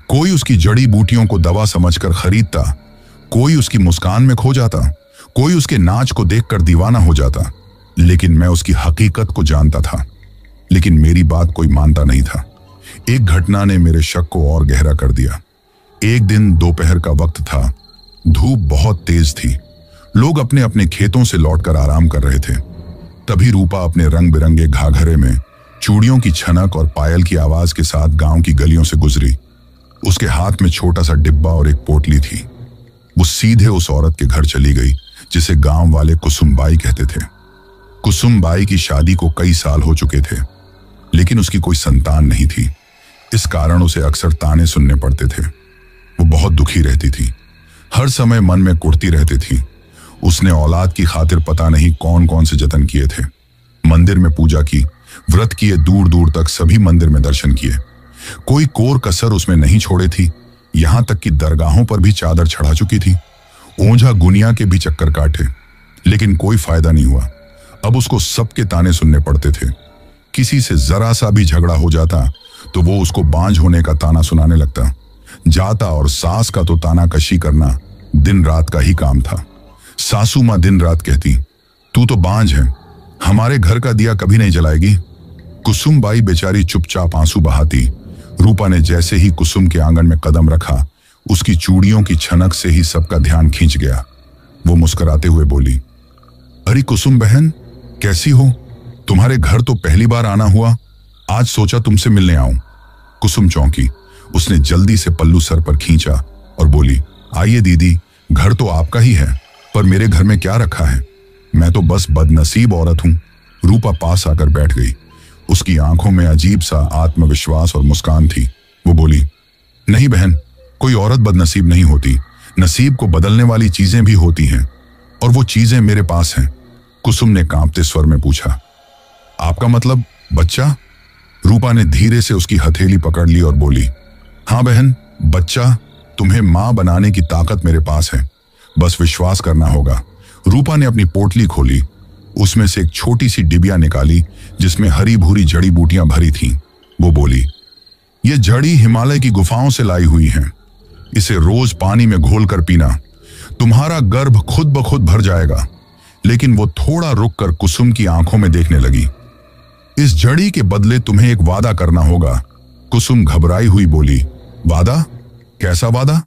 कोई उसकी जड़ी बूटियों को दवा समझकर खरीदता, कोई उसकी मुस्कान में खो जाता, कोई उसके नाच को देखकर दीवाना हो जाता। लेकिन मैं उसकी हकीकत को जानता था, लेकिन मेरी बात कोई मानता नहीं था। एक घटना ने मेरे शक को और गहरा कर दिया। एक दिन दोपहर का वक्त था। धूप बहुत तेज थी। लोग अपने अपने खेतों से लौटकर आराम कर रहे थे। तभी रूपा अपने रंग बिरंगे घाघरे में चूड़ियों की छनक और पायल की आवाज के साथ गांव की गलियों से गुजरी। उसके हाथ में छोटा सा डिब्बा और एक पोटली थी। वो सीधे उस औरत के घर चली गई जिसे गांव वाले कुसुमबाई कहते थे। कुसुमबाई की शादी को कई साल हो चुके थे, लेकिन उसकी कोई संतान नहीं थी। इस कारण उसे अक्सर ताने सुनने पड़ते थे। वो बहुत दुखी रहती थी, हर समय मन में कुढ़ती रहती थी। उसने औलाद की खातिर पता नहीं कौन कौन से जतन किए थे। मंदिर में पूजा की, व्रत किए, दूर दूर तक सभी मंदिर में दर्शन किए। कोई कोर कसर उसमें नहीं छोड़े थी। यहां तक कि दरगाहों पर भी चादर चढ़ा चुकी थी। ओंझा गुनिया के भी चक्कर काटे, लेकिन कोई फायदा नहीं हुआ। अब उसको सबके ताने सुनने पड़ते थे। किसी से जरा सा भी झगड़ा हो जाता तो वो उसको बांझ होने का ताना सुनाने लगता। जाता और सास का तो ताना कशी करना दिन रात का ही काम था। सासू माँ दिन रात कहती, तू तो बांझ है, हमारे घर का दिया कभी नहीं जलाएगी। कुसुमबाई बेचारी चुपचाप आंसू बहाती। रूपा ने जैसे ही कुसुम के आंगन में कदम रखा, उसकी चूड़ियों की छनक से ही सबका ध्यान खींच गया। वो मुस्कुराते हुए बोली, अरे कुसुम बहन, कैसी हो? तुम्हारे घर तो पहली बार आना हुआ, आज सोचा तुमसे मिलने आऊं। कुसुम चौंकी। उसने जल्दी से पल्लू सर पर खींचा और बोली, आइए दीदी, घर तो आपका ही है, पर मेरे घर में क्या रखा है? मैं तो बस बदनसीब औरत हूं। रूपा पास आकर बैठ गई। उसकी आंखों में अजीब सा आत्मविश्वास और मुस्कान थी। वो बोली, नहीं बहन, कोई औरत बदनसीब नहीं होती। नसीब को बदलने वाली चीजें भी होती हैं, और वो चीजें मेरे पास हैं। कुसुम ने कांपते स्वर में पूछा, आपका मतलब बच्चा? रूपा ने धीरे से उसकी हथेली पकड़ ली और बोली, हाँ बहन, बच्चा। तुम्हें मां बनाने की ताकत मेरे पास है, बस विश्वास करना होगा। रूपा ने अपनी पोटली खोली। उसमें से एक छोटी सी डिबिया निकाली जिसमें हरी भूरी जड़ी बूटियां भरी थीं। वो बोली, ये जड़ी हिमालय की गुफाओं से लाई हुई हैं। इसे रोज पानी में घोलकर पीना, तुम्हारा गर्भ खुद ब खुद भर जाएगा। लेकिन वो थोड़ा रुककर कुसुम की आंखों में देखने लगी। इस जड़ी के बदले तुम्हें एक वादा करना होगा। कुसुम घबराई हुई बोली, वादा? कैसा वादा?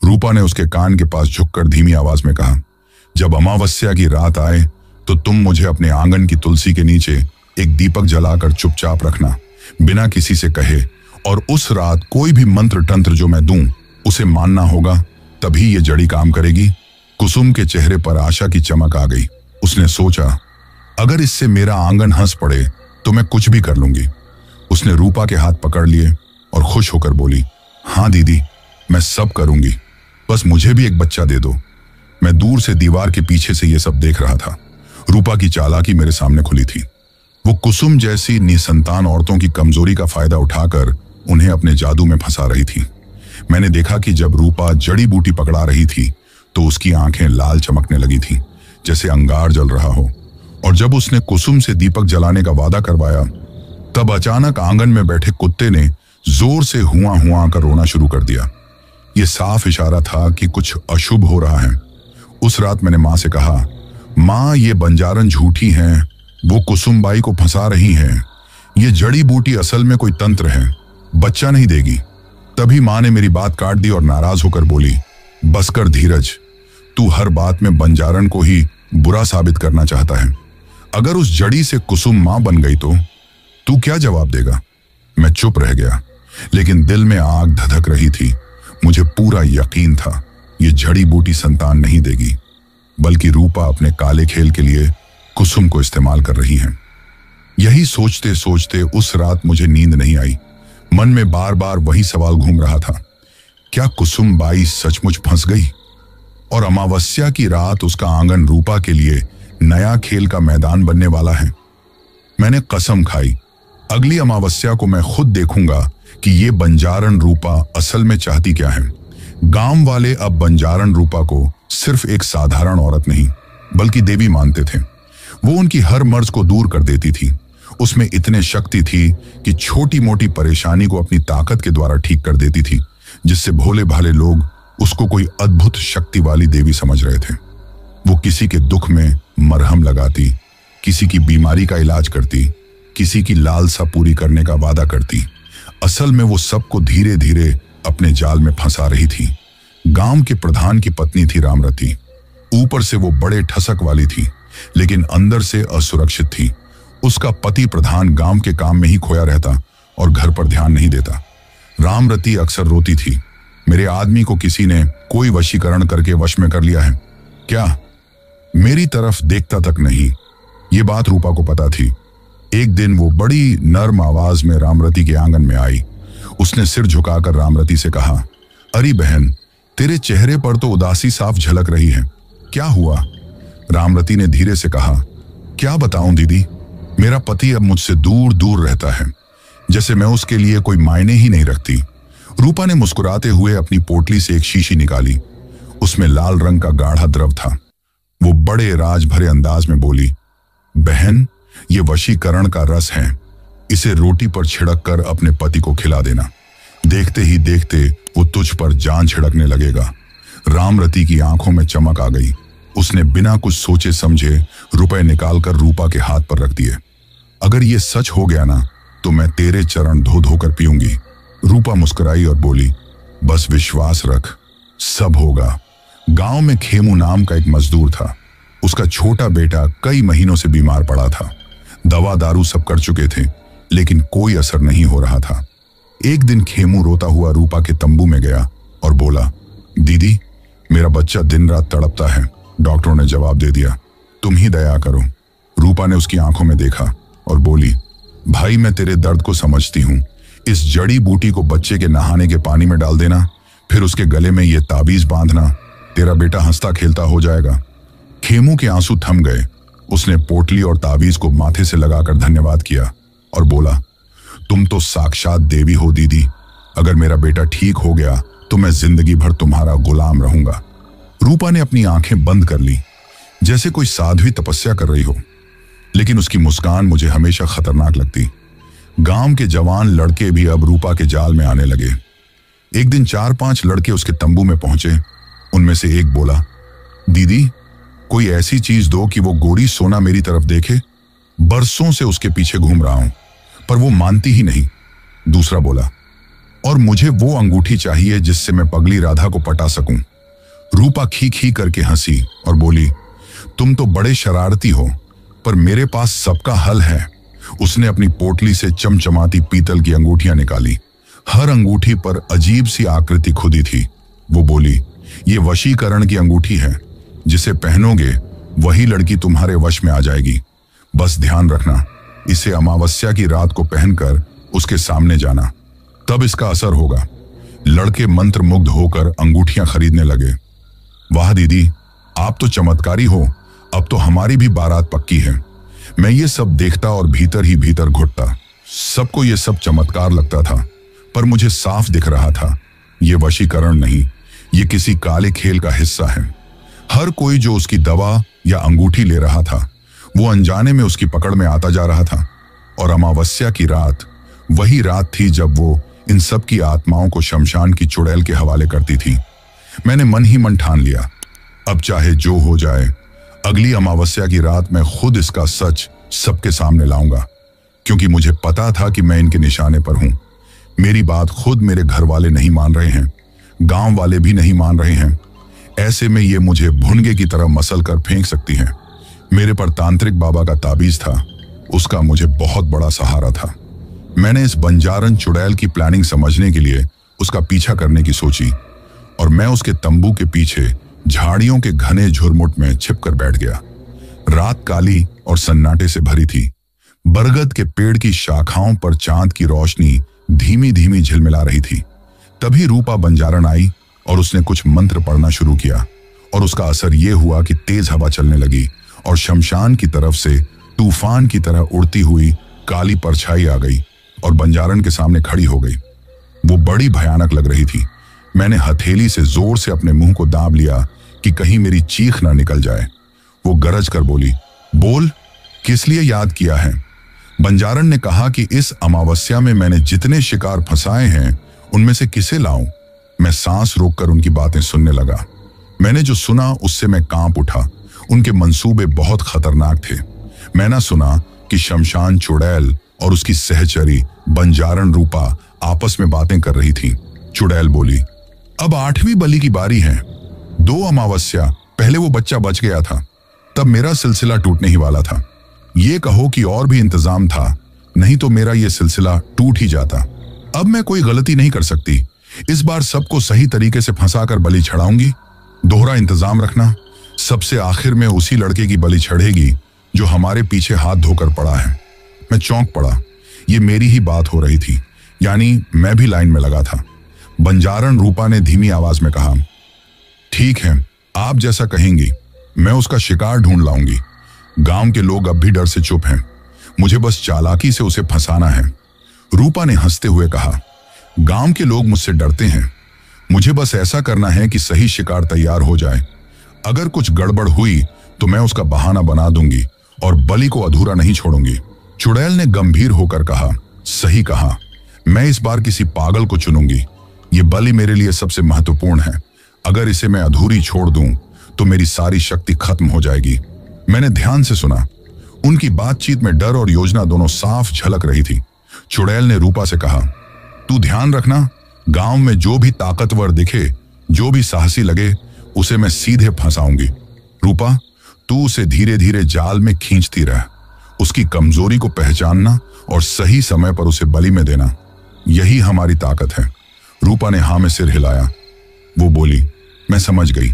रूपा ने उसके कान के पास झुककर धीमी आवाज में कहा, जब अमावस्या की रात आए तो तुम मुझे अपने आंगन की तुलसी के नीचे एक दीपक जलाकर चुपचाप रखना, बिना किसी से कहे। और उस रात कोई भी मंत्र तंत्र जो मैं दूं उसे मानना होगा, तभी ये जड़ी काम करेगी। कुसुम के चेहरे पर आशा की चमक आ गई। उसने सोचा, अगर इससे मेरा आंगन हंस पड़े तो मैं कुछ भी कर लूंगी। उसने रूपा के हाथ पकड़ लिए और खुश होकर बोली, हाँ दीदी, मैं सब करूंगी, बस मुझे भी एक बच्चा दे दो। मैं दूर से दीवार के पीछे से ये सब देख रहा था। रूपा की चालाकी मेरे सामने खुली थी। वो कुसुम जैसी निसंतान औरतों की कमजोरी का फायदा उठाकर उन्हें अपने जादू में फंसा रही थी। मैंने देखा कि जब रूपा जड़ी बूटी पकड़ा रही थी तो उसकी आंखें लाल चमकने लगी थी, जैसे अंगार जल रहा हो। और जब उसने कुसुम से दीपक जलाने का वादा करवाया, तब अचानक आंगन में बैठे कुत्ते ने जोर से हुआ हुआ कर रोना शुरू कर दिया। यह साफ इशारा था कि कुछ अशुभ हो रहा है। उस रात मैंने मां से कहा, मां, ये बंजारन झूठी हैं, वो कुसुमबाई को फंसा रही हैं। ये जड़ी बूटी असल में कोई तंत्र है, बच्चा नहीं देगी। तभी माँ ने मेरी बात काट दी और नाराज होकर बोली, बस कर धीरज, तू हर बात में बंजारण को ही बुरा साबित करना चाहता है। अगर उस जड़ी से कुसुम माँ बन गई तो तू क्या जवाब देगा? मैं चुप रह गया, लेकिन दिल में आग धधक रही थी। मुझे पूरा यकीन था ये जड़ी बूटी संतान नहीं देगी, बल्कि रूपा अपने काले खेल के लिए कुसुम को इस्तेमाल कर रही है। यही सोचते सोचते उस रात मुझे नींद नहीं आई। मन में बार बार वही सवाल घूम रहा था, क्या कुसुम बाई सचमुच फंस गई और अमावस्या की रात उसका आंगन रूपा के लिए नया खेल का मैदान बनने वाला है? मैंने कसम खाई, अगली अमावस्या को मैं खुद देखूंगा कि ये बंजारण रूपा असल में चाहती क्या है। गांव वाले अब बंजारण रूपा को सिर्फ एक साधारण औरत नहीं, बल्कि देवी मानते थे। वो उनकी हर मर्ज को दूर कर देती थी। उसमें इतने शक्ति थी कि छोटी मोटी परेशानी को अपनी ताकत के द्वारा ठीक कर देती थी, जिससे भोले भाले लोग उसको कोई अद्भुत शक्ति वाली देवी समझ रहे थे। वो किसी के दुख में मरहम लगाती, किसी की बीमारी का इलाज करती, किसी की लालसा पूरी करने का वादा करती। असल में वो सबको धीरे धीरे अपने जाल में फंसा रही थी। गांव के प्रधान की पत्नी थी रामरती। ऊपर से वो बड़े ठसक वाली थी, लेकिन अंदर से असुरक्षित थी। उसका पति प्रधान गांव के काम में ही खोया रहता और घर पर ध्यान नहीं देता। रामरती अक्सर रोती थी, मेरे आदमी को किसी ने कोई वशीकरण करके वश में कर लिया है क्या? मेरी तरफ देखता तक नहीं। ये बात रूपा को पता थी। एक दिन वो बड़ी नर्म आवाज में रामरती के आंगन में आई। उसने सिर झुकाकर रामरती से कहा, अरे बहन, तेरे चेहरे पर तो उदासी साफ झलक रही है, क्या हुआ? रामरती ने धीरे से कहा, क्या बताऊं दीदी, मेरा पति अब मुझसे दूर दूर रहता है, जैसे मैं उसके लिए कोई मायने ही नहीं रखती। रूपा ने मुस्कुराते हुए अपनी पोटली से एक शीशी निकाली। उसमें लाल रंग का गाढ़ा द्रव था। वो बड़े राज भरे अंदाज में बोली, बहन, ये वशीकरण का रस है, इसे रोटी पर छिड़क कर अपने पति को खिला देना। देखते ही देखते वो तुझ पर जान छिड़कने लगेगा। रामरती की आंखों में चमक आ गई। उसने बिना कुछ सोचे समझे रुपए निकालकर रूपा के हाथ पर रख दिए। अगर ये सच हो गया ना, तो मैं तेरे चरण धो धोकर पीऊंगी। रूपा मुस्कुराई और बोली, बस विश्वास रख, सब होगा। गांव में खेमू नाम का एक मजदूर था। उसका छोटा बेटा कई महीनों से बीमार पड़ा था। दवा दारू सब कर चुके थे, लेकिन कोई असर नहीं हो रहा था। एक दिन खेमू रोता हुआ रूपा के तंबू में गया और बोला, दीदी, मेरा बच्चा दिन रात तड़पता है। डॉक्टरों ने जवाब दे दिया, तुम ही दया करो। रूपा ने उसकी आंखों में देखा और बोली, भाई, मैं तेरे दर्द को समझती हूँ। इस जड़ी बूटी को बच्चे के नहाने के पानी में डाल देना, फिर उसके गले में ये ताबीज बांधना, तेरा बेटा हंसता खेलता हो जाएगा। खेमू के आंसू थम गए। उसने पोटली और ताबीज को माथे से लगाकर धन्यवाद किया और बोला, तुम तो साक्षात देवी हो दीदी। अगर मेरा बेटा ठीक हो गया तो मैं जिंदगी भर तुम्हारा गुलाम रहूंगा। रूपा ने अपनी आंखें बंद कर ली, जैसे कोई साध्वी तपस्या कर रही हो, लेकिन उसकी मुस्कान मुझे हमेशा खतरनाक लगती। गांव के जवान लड़के भी अब रूपा के जाल में आने लगे। एक दिन 4-5 लड़के उसके तंबू में पहुंचे। उनमें से एक बोला, दीदी, कोई ऐसी चीज दो कि वो गोरी सोना मेरी तरफ देखे। बरसों से उसके पीछे घूम रहा हूं, पर वो मानती ही नहीं। दूसरा बोला, और मुझे वो अंगूठी चाहिए जिससे मैं पगली राधा को पटा सकूं। रूपा खी खी करके हंसी और बोली, तुम तो बड़े शरारती हो, पर मेरे पास सबका हल है। उसने अपनी पोटली से चमचमाती पीतल की अंगूठियां निकाली। हर अंगूठी पर अजीब सी आकृति खुदी थी। वो बोली, ये वशीकरण की अंगूठी है, जिसे पहनोगे वही लड़की तुम्हारे वश में आ जाएगी। बस ध्यान रखना, इसे अमावस्या की रात को पहनकर उसके सामने जाना, तब इसका असर होगा। लड़के मंत्र मुग्ध होकर अंगूठियां खरीदने लगे। वाह दीदी, आप तो चमत्कारी हो, अब तो हमारी भी बारात पक्की है। मैं ये सब देखता और भीतर ही भीतर घुटता। सबको ये सब चमत्कार लगता था, पर मुझे साफ दिख रहा था ये वशीकरण नहीं, ये किसी काले खेल का हिस्सा है। हर कोई जो उसकी दवा या अंगूठी ले रहा था, वो अनजाने में उसकी पकड़ में आता जा रहा था। और अमावस्या की रात वही रात थी जब वो इन सब की आत्माओं को शमशान की चुड़ैल के हवाले करती थी। मैंने मन ही मन ठान लिया, अब चाहे जो हो जाए, अगली अमावस्या की रात मैं खुद इसका सच सबके सामने लाऊंगा। क्योंकि मुझे पता था कि मैं इनके निशाने पर हूं। मेरी बात खुद मेरे घर वाले नहीं मान रहे हैं, गांव वाले भी नहीं मान रहे हैं। ऐसे में ये मुझे भुनगे की तरह मसल कर फेंक सकती हैं। मेरे पर तांत्रिक बाबा का ताबीज था, उसका मुझे बहुत बड़ा सहारा था। मैंने इस बंजारन चुड़ैल की प्लानिंग समझने के लिए उसका पीछा करने की सोची और मैं उसके तंबू के पीछे झाड़ियों के घने झुरमुट में छिपकर बैठ गया। रात काली और सन्नाटे से भरी थी। बरगद के पेड़ की शाखाओं पर चांद की रोशनी धीमी धीमी झिलमिला रही थी। तभी रूपा बंजारन आई और उसने कुछ मंत्र पढ़ना शुरू किया और उसका असर यह हुआ कि तेज हवा चलने लगी और शमशान की तरफ से तूफान की तरह उड़ती हुई काली परछाई आ गई और बंजारन के सामने खड़ी हो गई। वो बड़ी भयानक लग रही थी। मैंने हथेली से जोर से अपने मुंह को दाब लिया कि कहीं मेरी चीख ना निकल जाए। वो गरज कर बोली, बोल, किस लिए याद किया है? बंजारन ने कहा कि इस अमावस्या में मैंने जितने शिकार फंसाए हैं उनमें से किसे लाऊं? मैं सांस रोककर उनकी बातें सुनने लगा। मैंने जो सुना उससे मैं कांप उठा। उनके मंसूबे बहुत खतरनाक थे। मैंने सुना कि शमशान चुड़ैल और उसकी सहचरी बंजारन रूपा आपस में बातें कर रही थी। चुड़ैल बोली, अब 8वीं बलि की बारी है। 2 अमावस्या पहले वो बच्चा बच गया था, तब मेरा सिलसिला टूटने ही वाला था। ये कहो कि और भी इंतजाम था, नहीं तो मेरा ये सिलसिला टूट ही जाता। अब मैं कोई गलती नहीं कर सकती। इस बार सबको सही तरीके से फंसाकर बलि चढ़ाऊंगी। दोहरा इंतजाम रखना, सबसे आखिर में उसी लड़के की बलि चढ़ेगी जो हमारे पीछे हाथ धोकर पड़ा है। मैं चौंक पड़ा। ये मेरी ही बात हो रही थी, यानी मैं भी लाइन में लगा था। बंजारन रूपा ने धीमी आवाज में कहा, ठीक है, आप जैसा कहेंगी, मैं उसका शिकार ढूंढ लाऊंगी। गांव के लोग अब भी डर से चुप हैं, मुझे बस चालाकी से उसे फंसाना है। रूपा ने हंसते हुए कहा, गांव के लोग मुझसे डरते हैं, मुझे बस ऐसा करना है कि सही शिकार तैयार हो जाए। अगर कुछ गड़बड़ हुई तो मैं उसका बहाना बना दूंगी और बलि को अधूरा नहीं छोड़ूंगी। चुड़ैल ने गंभीर होकर कहा, सही कहा, मैं इस बार किसी पागल को चुनूंगी। ये बलि मेरे लिए सबसे महत्वपूर्ण है। अगर इसे मैं अधूरी छोड़ दूं तो मेरी सारी शक्ति खत्म हो जाएगी। मैंने ध्यान से सुना। उनकी बातचीत में डर और योजना दोनों साफ झलक रही थी। चुड़ैल ने रूपा से कहा, तू ध्यान रखना, गांव में जो भी ताकतवर दिखे, जो भी साहसी लगे, उसे मैं सीधे फंसाऊंगी। रूपा, तू उसे धीरे धीरे जाल में खींचती रह। उसकी कमजोरी को पहचानना और सही समय पर उसे बलि में देना, यही हमारी ताकत है। रूपा ने हाँ में सिर हिलाया। वो बोली, मैं समझ गई,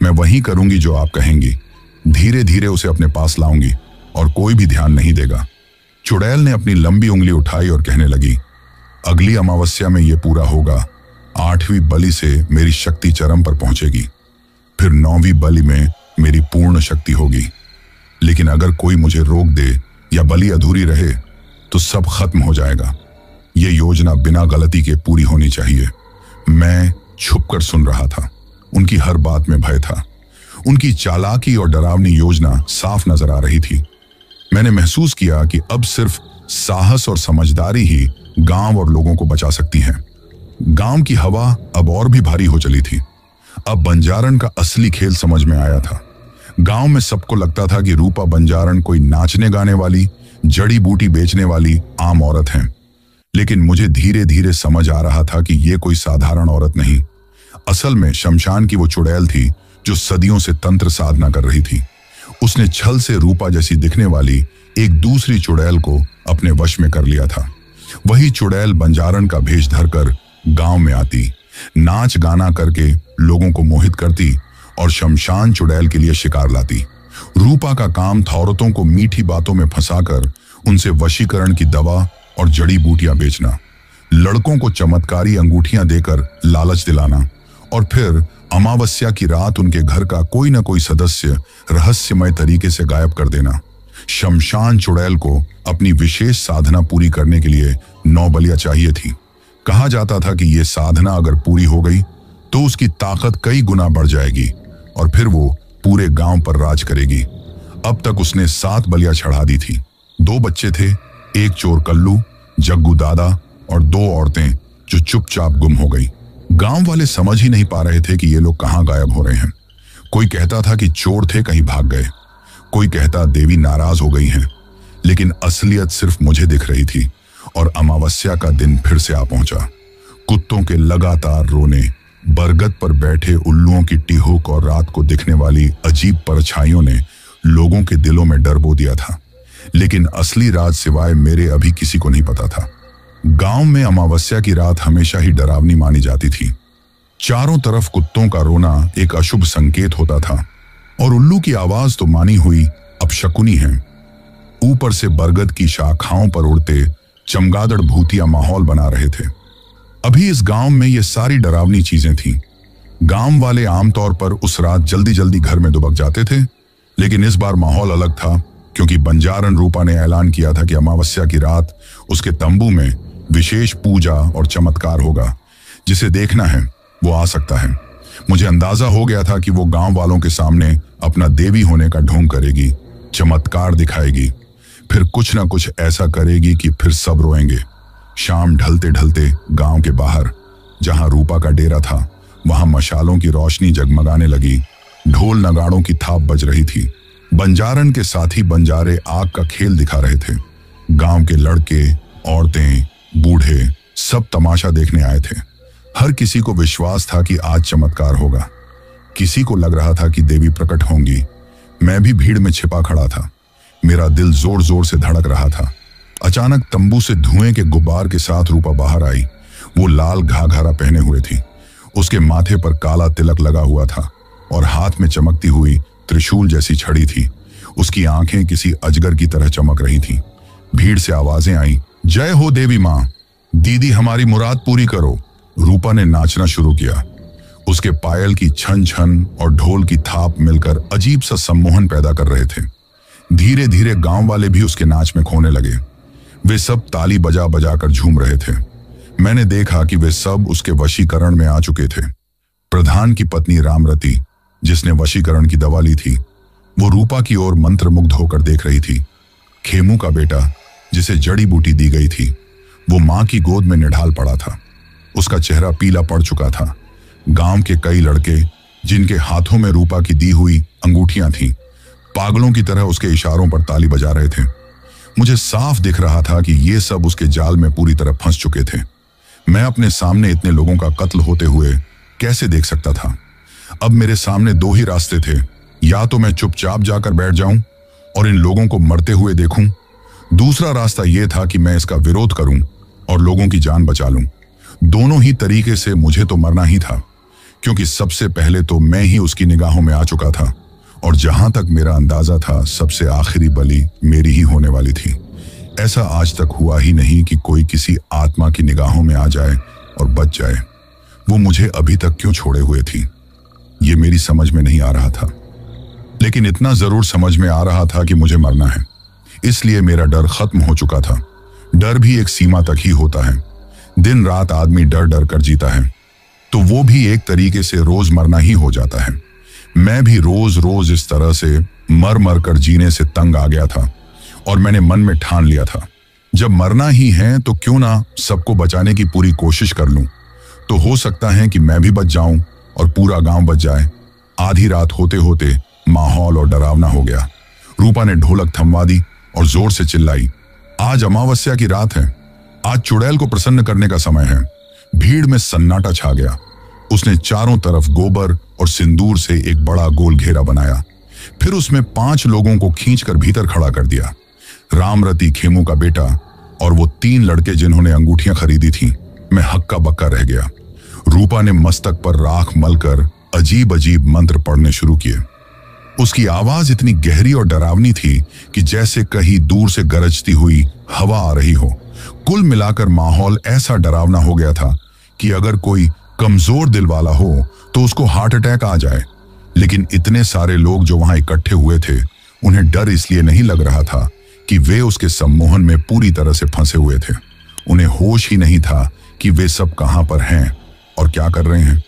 मैं वही करूंगी जो आप कहेंगी। धीरे धीरे उसे अपने पास लाऊंगी और कोई भी ध्यान नहीं देगा। चुड़ैल ने अपनी लंबी उंगली उठाई और कहने लगी, अगली अमावस्या में यह पूरा होगा। 8वीं बलि से मेरी शक्ति चरम पर पहुंचेगी, फिर 9वीं बलि में मेरी पूर्ण शक्ति होगी। लेकिन अगर कोई मुझे रोक दे या बलि अधूरी रहे तो सब खत्म हो जाएगा। ये योजना बिना गलती के पूरी होनी चाहिए। मैं छुपकर सुन रहा था। उनकी हर बात में भय था। उनकी चालाकी और डरावनी योजना साफ नजर आ रही थी। मैंने महसूस किया कि अब सिर्फ साहस और समझदारी ही गांव और लोगों को बचा सकती है। गांव की हवा अब और भी भारी हो चली थी। अब बंजारन का असली खेल समझ में आया था। गांव में सबको लगता था कि रूपा बंजारन कोई नाचने गाने वाली, जड़ी बूटी बेचने वाली आम औरत है। लेकिन मुझे धीरे धीरे समझ आ रहा था कि यह कोई साधारण औरत नहीं, असल में शमशान की वो चुड़ैल थी जो सदियों से तंत्र साधना कर रही थी। उसने छल से रूपा जैसी दिखने वाली एक दूसरी चुड़ैल को अपने वश में कर लिया था। वही चुड़ैल बंजारन का भेष धरकर गांव में आती, नाच गाना करके लोगों को मोहित करती और शमशान चुड़ैल के लिए शिकार लाती। रूपा का काम था औरतों को मीठी बातों में फंसाकर उनसे वशीकरण की दवा और जड़ी बूटियां बेचना, लड़कों को चमत्कारी अंगूठियां देकर लालच दिलाना और फिर अमावस्या की रात उनके घर का कोई ना कोई सदस्य रहस्यमय तरीके से गायब कर देना। शमशान चुड़ैल को अपनी विशेष साधना पूरी करने के लिए 9 बलियां चाहिए थी। कहा जाता था कि यह साधना अगर पूरी हो गई तो उसकी ताकत कई गुना बढ़ जाएगी और फिर वो पूरे गांव पर राज करेगी। अब तक उसने 7 बलियां चढ़ा दी थी। 2 बच्चे थे, एक चोर कल्लू, जग्गू दादा और 2 औरतें जो चुपचाप गुम हो गई। गांव वाले समझ ही नहीं पा रहे थे कि ये लोग कहां गायब हो रहे हैं। कोई कहता था कि चोर थे, कहीं भाग गए। कोई कहता देवी नाराज हो गई हैं। लेकिन असलियत सिर्फ मुझे दिख रही थी और अमावस्या का दिन फिर से आ पहुंचा। कुत्तों के लगातार रोने, बरगद पर बैठे उल्लुओं की टिहुक और रात को दिखने वाली अजीब परछाइयों ने लोगों के दिलों में डर बो दिया था। लेकिन असली राज सिवाय मेरे अभी किसी को नहीं पता था। गांव में अमावस्या की रात हमेशा ही डरावनी मानी जाती थी। चारों तरफ कुत्तों का रोना एक अशुभ संकेत होता था और उल्लू की आवाज तो मानी हुई अपशकुनी है। ऊपर से बरगद की शाखाओं पर उड़ते चमगादड़ भूतिया माहौल बना रहे थे। अभी इस गांव में ये सारी डरावनी चीजें थीं। गांव वाले आमतौर पर उस रात जल्दी जल्दी घर में दुबक जाते थे, लेकिन इस बार माहौल अलग था क्योंकि बंजारन रूपा ने ऐलान किया था कि अमावस्या की रात उसके तंबू में विशेष पूजा और चमत्कार होगा। जिसे देखना है वो आ सकता है। मुझे अंदाजा हो गया था कि वो गांव वालों के सामने अपना देवी होने का ढोंग करेगी, चमत्कार दिखाएगी, फिर कुछ ना कुछ ऐसा करेगी कि फिर सब रोएंगे। शाम ढलते ढलते गांव के बाहर जहां रूपा का डेरा था वहां मशालों की रोशनी जगमगाने लगी। ढोल नगाड़ों की थाप बज रही थी। बंजारन के साथी बंजारे आग का खेल दिखा रहे थे। गांव के लड़के, औरतें, बूढ़े सब तमाशा देखने आए थे। हर किसी को विश्वास था कि आज चमत्कार होगा। किसी को लग रहा था कि देवी प्रकट होंगी। मैं भी भीड़ में छिपा खड़ा था। मेरा दिल जोर जोर से धड़क रहा था। अचानक तंबू से धुएं के गुब्बार के साथ रूपा बाहर आई। वो लाल घाघरा पहने हुए थी। उसके माथे पर काला तिलक लगा हुआ था और हाथ में चमकती हुई त्रिशूल जैसी छड़ी थी। उसकी आंखें किसी अजगर की तरह चमक रही थीं। भीड़ से आवाजें आई, जय हो देवी मां, दीदी हमारी मुराद पूरी करो। रूपा ने नाचना शुरू किया। उसके पायल की छन छन और ढोल की थाप मिलकर अजीब सा सम्मोहन पैदा कर रहे थे। धीरे धीरे गांव वाले भी उसके नाच में खोने लगे। वे सब ताली बजा बजा कर झूम रहे थे। मैंने देखा कि वे सब उसके वशीकरण में आ चुके थे। प्रधान की पत्नी रामरती, जिसने वशीकरण की दवा ली थी, वो रूपा की ओर मंत्रमुग्ध होकर देख रही थी। खेमू का बेटा, जिसे जड़ी बूटी दी गई थी, वो मां की गोद में निढाल पड़ा था। उसका चेहरा पीला पड़ चुका था। गांव के कई लड़के, जिनके हाथों में रूपा की दी हुई अंगूठियां थीं, पागलों की तरह उसके इशारों पर ताली बजा रहे थे। मुझे साफ दिख रहा था कि ये सब उसके जाल में पूरी तरह फंस चुके थे। मैं अपने सामने इतने लोगों का कत्ल होते हुए कैसे देख सकता था? अब मेरे सामने दो ही रास्ते थे। या तो मैं चुपचाप जाकर बैठ जाऊं और इन लोगों को मरते हुए देखूं, दूसरा रास्ता यह था कि मैं इसका विरोध करूं और लोगों की जान बचा लूं। दोनों ही तरीके से मुझे तो मरना ही था, क्योंकि सबसे पहले तो मैं ही उसकी निगाहों में आ चुका था और जहां तक मेरा अंदाजा था सबसे आखिरी बलि मेरी ही होने वाली थी। ऐसा आज तक हुआ ही नहीं कि कोई किसी आत्मा की निगाहों में आ जाए और बच जाए। वो मुझे अभी तक क्यों छोड़े हुए थी, ये मेरी समझ में नहीं आ रहा था। लेकिन इतना जरूर समझ में आ रहा था कि मुझे मरना है, इसलिए मेरा डर खत्म हो चुका था। डर भी एक सीमा तक ही होता है। दिन रात आदमी डर डर कर जीता है, तो वो भी एक तरीके से रोज मरना ही हो जाता है। मैं भी रोज रोज इस तरह से मर मर कर जीने से तंग आ गया था और मैंने मन में ठान लिया था, जब मरना ही है तो क्यों ना सबको बचाने की पूरी कोशिश कर लूं। तो हो सकता है कि मैं भी बच जाऊं और पूरा गांव बच जाए। आधी रात होते होते माहौल और डरावना हो गया। रूपा ने ढोलक थमवा दी और जोर से चिल्लाई, आज अमावस्या की रात है, आज चुड़ैल को प्रसन्न करने का समय है। भीड़ में सन्नाटा छा गया। उसने चारों तरफ गोबर और सिंदूर से एक बड़ा गोल घेरा बनाया। फिर उसमें 5 लोगों को खींचकर भीतर खड़ा कर दिया। रामरती, खेमू का बेटा और वो 3 लड़के जिन्होंने अंगूठियां खरीदी थी। मैं हक्का बक्का रह गया। रूपा ने मस्तक पर राख मलकर अजीब अजीब मंत्र पढ़ने शुरू किए। उसकी आवाज इतनी गहरी और डरावनी थी कि जैसे कहीं दूर से गरजती हुई हवा आ रही हो। कुल मिलाकर माहौल ऐसा डरावना हो गया था कि अगर कोई कमजोर दिल वाला हो तो उसको हार्ट अटैक आ जाए। लेकिन इतने सारे लोग जो वहां इकट्ठे हुए थे, उन्हें डर इसलिए नहीं लग रहा था कि वे उसके सम्मोहन में पूरी तरह से फंसे हुए थे। उन्हें होश ही नहीं था कि वे सब कहां पर हैं और क्या कर रहे हैं।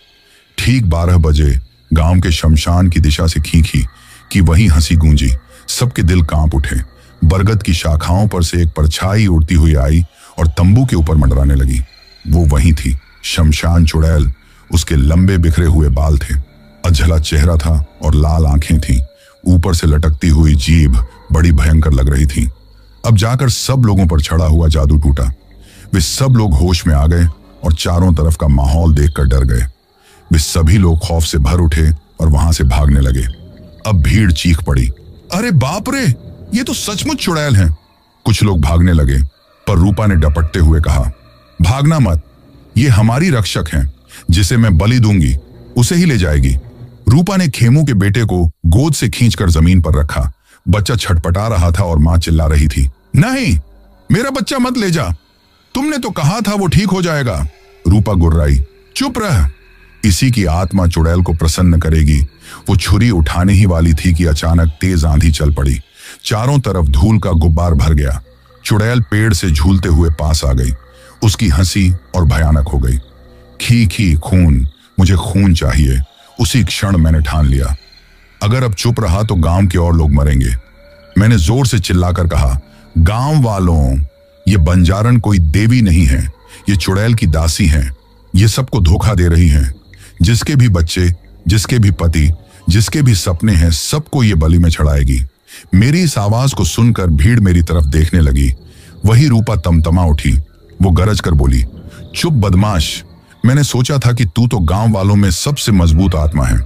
ठीक 12 बजे गांव के शमशान की दिशा से खींची कि वही हंसी गूंजी। सबके दिल कांप उठे। बरगद की शाखाओं पर से एक परछाई उड़ती हुई आई और तंबू के ऊपर मंडराने लगी। वो वही थी, शमशान चुड़ैल। उसके लंबे बिखरे हुए बाल थे, अधजला चेहरा था और लाल आंखें थीं। ऊपर से लटकती हुई जीभ बड़ी भयंकर लग रही थी। अब जाकर सब लोगों पर छड़ा हुआ जादू टूटा। वे सब लोग होश में आ गए और चारों तरफ का माहौल देखकर डर गए। वे सभी लोग खौफ से भर उठे और वहां से भागने लगे। अब भीड़ चीख पड़ी, अरे बाप रे, ये तो सचमुच चुड़ैल हैं। कुछ लोग भागने लगे, पर रूपा ने डपटते हुए कहा, भागना मत, ये हमारी रक्षक हैं, जिसे मैं बलि दूंगी उसे ही ले जाएगी। रूपा ने खेमू के बेटे को गोद से खींचकर जमीन पर रखा। बच्चा छटपटा रहा था और मां चिल्ला रही थी, नहीं, मेरा बच्चा मत ले जा, तुमने तो कहा था वो ठीक हो जाएगा। रूपा गुर्राई, चुप रह, इसी की आत्मा चुड़ैल को प्रसन्न करेगी। वो छुरी उठाने ही वाली थी कि अचानक तेज आंधी चल पड़ी। चारों तरफ धूल का गुब्बार भर गया। चुड़ैल पेड़ से झूलते हुए पास आ गई। उसकी हंसी और भयानक हो गई। खी खी खून, मुझे खून चाहिए। उसी क्षण मैंने ठान लिया, अगर अब चुप रहा तो गांव के और लोग मरेंगे। मैंने जोर से चिल्लाकर कहा, गांव वालों, ये बंजारन कोई देवी नहीं है, ये चुड़ैल की दासी हैं। ये सबको धोखा दे रही हैं। जिसके भी बच्चे, जिसके भी पति, जिसके भी सपने हैं, सबको ये बलि में चढ़ाएगी। मेरी इस आवाज को सुनकर भीड़ मेरी तरफ देखने लगी। वही रूपा तमतमा उठी। वो गरज कर बोली, चुप बदमाश, मैंने सोचा था कि तू तो गांव वालों में सबसे मजबूत आत्मा है,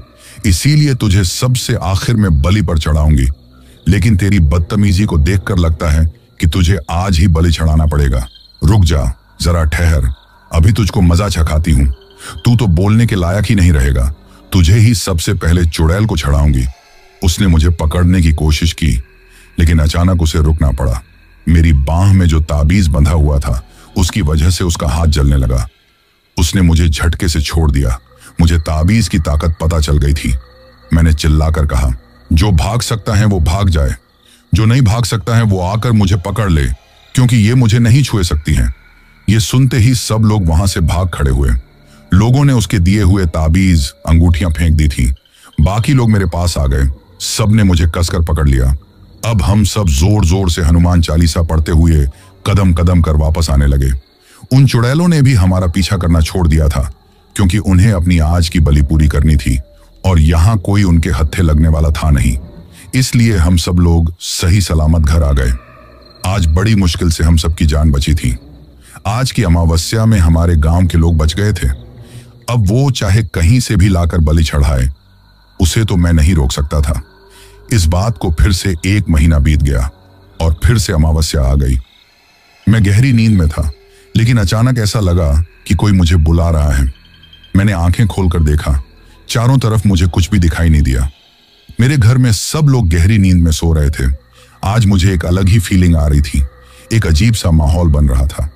इसीलिए तुझे सबसे आखिर में बलि पर चढ़ाऊंगी। लेकिन तेरी बदतमीजी को देखकर लगता है कि तुझे आज ही बलि चढ़ाना पड़ेगा। रुक जा, जरा ठहर, अभी तुझको मजा चखाती हूं। तू तो बोलने के लायक ही नहीं रहेगा, तुझे ही सबसे पहले चुड़ैल को चढ़ाऊंगी। उसने मुझे पकड़ने की कोशिश की, लेकिन अचानक उसे रुकना पड़ा। मेरी बांह में जो ताबीज बंधा हुआ था, उसकी वजह से उसका हाथ जलने लगा। उसने मुझे झटके से छोड़ दिया। मुझे ताबीज की ताकत पता चल गई थी। मैंने चिल्लाकर कहा, जो भाग सकता है वो भाग जाए, जो नहीं भाग सकता है वो आकर मुझे पकड़ ले, क्योंकि ये मुझे नहीं छुए सकती हैं। ये सुनते ही सब लोग वहां से भाग खड़े हुए। लोगों ने उसके दिए हुए ताबीज, अंगूठियां फेंक दी थी। बाकी लोग मेरे पास आ गए। सब ने मुझे कसकर पकड़ लिया। अब हम सब जोर जोर से हनुमान चालीसा पढ़ते हुए कदम कदम कर वापस आने लगे। उन चुड़ैलों ने भी हमारा पीछा करना छोड़ दिया था, क्योंकि उन्हें अपनी आज की बलि पूरी करनी थी और यहां कोई उनके हत्थे लगने वाला था नहीं। इसलिए हम सब लोग सही सलामत घर आ गए। आज बड़ी मुश्किल से हम सबकी जान बची थी। आज की अमावस्या में हमारे गांव के लोग बच गए थे। अब वो चाहे कहीं से भी लाकर बलि चढ़ाए, उसे तो मैं नहीं रोक सकता था। इस बात को फिर से 1 महीना बीत गया और फिर से अमावस्या आ गई। मैं गहरी नींद में था, लेकिन अचानक ऐसा लगा कि कोई मुझे बुला रहा है। मैंने आंखें खोलकर देखा। चारों तरफ मुझे कुछ भी दिखाई नहीं दिया। मेरे घर में सब लोग गहरी नींद में सो रहे थे। आज मुझे एक अलग ही फीलिंग आ रही थी। एक अजीब सा माहौल बन रहा था।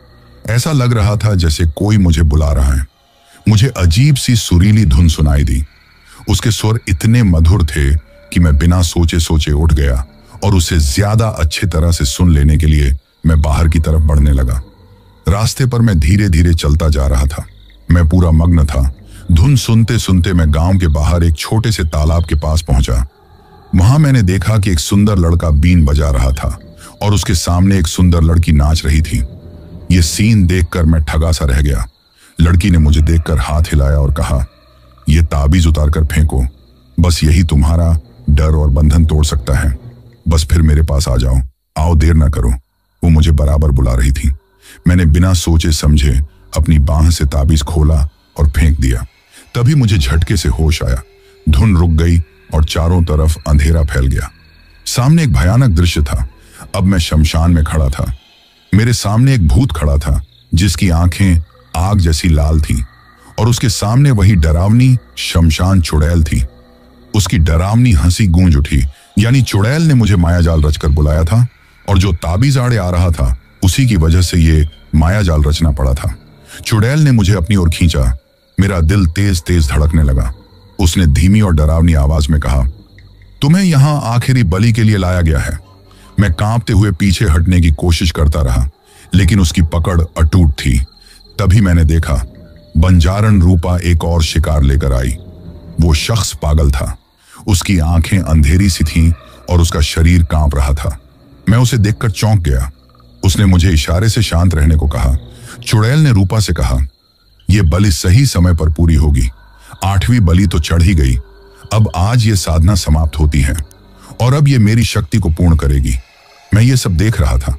ऐसा लग रहा था जैसे कोई मुझे बुला रहा है। मुझे अजीब सी सुरीली धुन सुनाई दी। उसके स्वर इतने मधुर थे कि मैं बिना सोचे सोचे उठ गया और उसे ज्यादा अच्छी तरह से सुन लेने के लिए मैं बाहर की तरफ बढ़ने लगा। रास्ते पर मैं धीरे धीरे चलता जा रहा था। मैं पूरा मग्न था। धुन सुनते सुनते मैं गांव के बाहर एक छोटे से तालाब के पास पहुंचा। वहां मैंने देखा कि एक सुंदर लड़का बीन बजा रहा था और उसके सामने एक सुंदर लड़की नाच रही थी। यह सीन देखकर मैं ठगा सा रह गया। लड़की ने मुझे देखकर हाथ हिलाया और कहा, यह ताबीज उतार कर फेंको, बस यही तुम्हारा डर और बंधन तोड़ सकता है। बस फिर मेरे पास आ जाओ, आओ, देर ना करो। वो मुझे बराबर बुला रही थी। मैंने बिना सोचे समझे अपनी बांह से ताबीज खोला और फेंक दिया। तभी मुझे झटके से होश आया। धुन रुक गई और चारों तरफ अंधेरा फैल गया। सामने एक भयानक दृश्य था। अब मैं शमशान में खड़ा था। मेरे सामने एक भूत खड़ा था, जिसकी आंखें आग जैसी लाल थी और उसके सामने वही डरावनी शमशान चुड़ैल थी। उसकी डरावनी हंसी गूंज उठी, यानी चुड़ैल ने मुझे मायाजाल रचकर बुलाया था और जो ताबीज आड़े आ रहा था, उसी की वजह से ये मायाजाल रचना पड़ा था। चुड़ैल ने मुझे अपनी ओर खींचा। मेरा दिल तेज तेज धड़कने लगा। उसने धीमी और डरावनी आवाज में कहा, तुम्हें यहां आखिरी बलि के लिए लाया गया है। मैं कांपते हुए पीछे हटने की कोशिश करता रहा, लेकिन उसकी पकड़ अटूट थी। तभी मैंने देखा, बंजारन रूपा एक और शिकार लेकर आई। वो शख्स पागल था। उसकी आंखें अंधेरी सी थीं और उसका शरीर कांप रहा था। मैं उसे देखकर चौंक गया। उसने मुझे इशारे से शांत रहने को कहा। चुड़ैल ने रूपा से कहा, यह बलि सही समय पर पूरी होगी। 8वीं बलि तो चढ़ ही गई। अब आज ये साधना समाप्त होती है और अब ये मेरी शक्ति को पूर्ण करेगी। मैं ये सब देख रहा था,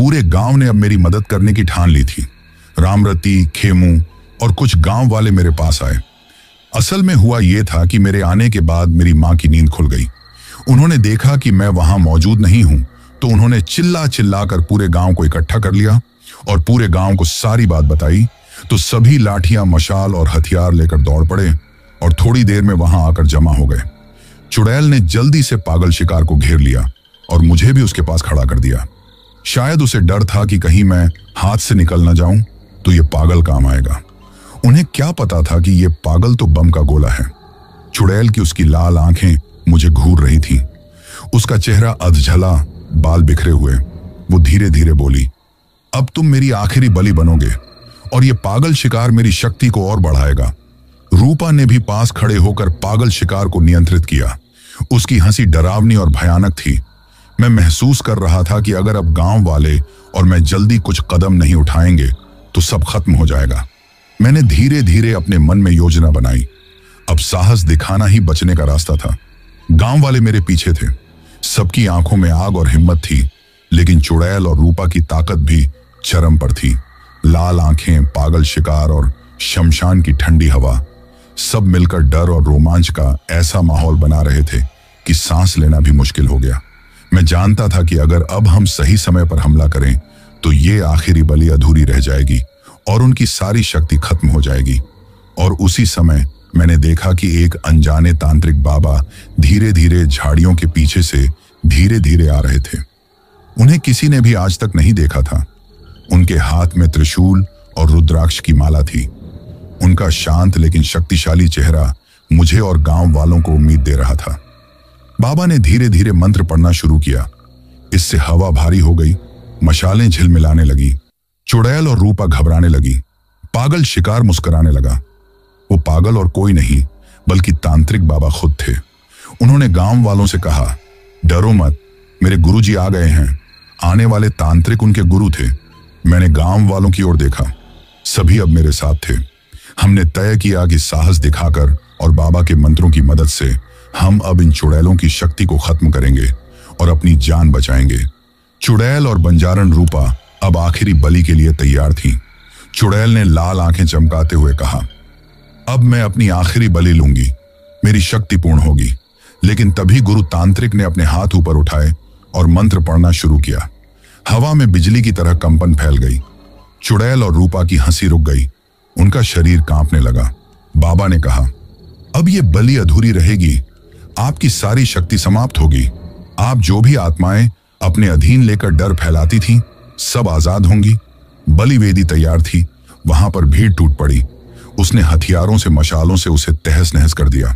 पूरे गांव ने अब मेरी मदद करने की ठान ली थी। रामरती, खेमू और कुछ गांव वाले मेरे पास आए। असल में हुआ यह था कि मेरे आने के बाद मेरी मां की नींद खुल गई। उन्होंने देखा कि मैं वहां मौजूद नहीं हूं, तो उन्होंने चिल्ला चिल्ला कर पूरे गांव को इकट्ठा कर लिया और पूरे गांव को सारी बात बताई। तो सभी लाठियां, मशाल और हथियार लेकर दौड़ पड़े और थोड़ी देर में वहां आकर जमा हो गए। चुड़ैल ने जल्दी से पागल शिकार को घेर लिया और मुझे भी उसके पास खड़ा कर दिया। शायद उसे डर था कि कहीं मैं हाथ से निकल न जाऊं तो ये पागल काम आएगा। उन्हें क्या पता था कि ये पागल तो बम का गोला है। चुड़ैल की उसकी लाल आंखें मुझे घूर रही थीं। उसका चेहरा अधझला, बाल बिखरे हुए। वो धीरे धीरे बोली, अब तुम मेरी आखिरी बलि बनोगे और ये पागल शिकार मेरी शक्ति को और बढ़ाएगा। रूपा ने भी पास खड़े होकर पागल शिकार को नियंत्रित किया। उसकी हंसी डरावनी और भयानक थी। मैं महसूस कर रहा था कि अगर अब गांव वाले और मैं जल्दी कुछ कदम नहीं उठाएंगे तो सब खत्म हो जाएगा। मैंने धीरे धीरे अपने मन में योजना बनाई। अब साहस दिखाना ही बचने का रास्ता था। गांव वाले मेरे पीछे थे। सबकी आंखों में आग और हिम्मत थी, लेकिन चुड़ैल और रूपा की ताकत भी चरम पर थी। लाल आंखें, पागल शिकार और शमशान की ठंडी हवा, सब मिलकर डर और रोमांच का ऐसा माहौल बना रहे थे कि सांस लेना भी मुश्किल हो गया। मैं जानता था कि अगर अब हम सही समय पर हमला करें तो ये आखिरी बलि अधूरी रह जाएगी और उनकी सारी शक्ति खत्म हो जाएगी। और उसी समय मैंने देखा कि एक अनजाने तांत्रिक बाबा धीरे धीरे झाड़ियों के पीछे से धीरे धीरे आ रहे थे। उन्हें किसी ने भी आज तक नहीं देखा था। उनके हाथ में त्रिशूल और रुद्राक्ष की माला थी। उनका शांत लेकिन शक्तिशाली चेहरा मुझे और गांव वालों को उम्मीद दे रहा था। बाबा ने धीरे धीरे मंत्र पढ़ना शुरू किया। इससे हवा भारी हो गई, मशालें झिलमिलाने लगी। चुड़ैल और रूपा घबराने लगी। पागल शिकार मुस्कुराने लगा। वो पागल और कोई नहीं बल्कि तांत्रिक बाबा खुद थे। उन्होंने गांव वालों से कहा, डरो मत, मेरे गुरुजी आ गए हैं। आने वाले तांत्रिक उनके गुरु थे। मैंने गांव वालों की ओर देखा। सभी अब मेरे साथ थे। हमने तय किया कि साहस दिखाकर और बाबा के मंत्रों की मदद से हम अब इन चुड़ैलों की शक्ति को खत्म करेंगे और अपनी जान बचाएंगे। चुड़ैल और बंजारण रूपा अब आखिरी बलि के लिए तैयार थी। चुड़ैल ने लाल आंखें चमकाते हुए कहा, अब मैं अपनी आखिरी बलि लूंगी, मेरी शक्ति पूर्ण होगी। लेकिन तभी गुरु तांत्रिक ने अपने हाथ ऊपर उठाए और मंत्र पढ़ना शुरू किया। हवा में बिजली की तरह कंपन फैल गई। चुड़ैल और रूपा की हंसी रुक गई। उनका शरीर कांपने लगा। बाबा ने कहा, अब ये बलि अधूरी रहेगी, आपकी सारी शक्ति समाप्त होगी। आप जो भी आत्माएं अपने अधीन लेकर डर फैलाती थीं, सब आजाद होंगी। बलि वेदी तैयार थी। वहां पर भीड़ टूट पड़ी। उसने हथियारों से, मशालों से उसे तहस नहस कर दिया।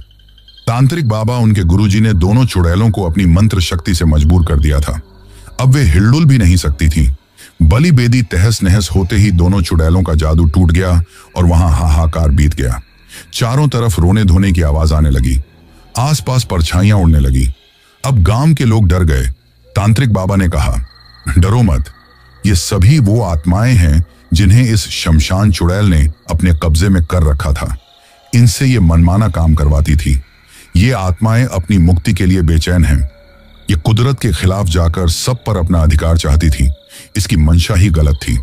तांत्रिक बाबा, उनके गुरुजी ने दोनों चुड़ैलों को अपनी मंत्र शक्ति से मजबूर कर दिया था। अब वे हिलडुल भी नहीं सकती थीं। बलि बेदी तहस नहस होते ही दोनों चुड़ैलों का जादू टूट गया और वहां हाहाकार बीत गया। चारों तरफ रोने धोने की आवाज आने लगी। आसपास परछाइयां उड़ने लगी। अब गांव के लोग डर गए। तांत्रिक बाबा ने कहा, डरो मत, ये सभी वो आत्माएं हैं जिन्हें इस शमशान चुड़ैल ने अपने कब्जे में कर रखा था। इनसे ये मनमाना काम करवाती थी। ये आत्माएं अपनी मुक्ति के लिए बेचैन हैं। ये कुदरत के खिलाफ जाकर सब पर अपना अधिकार चाहती थी। इसकी मंशा ही गलत थी।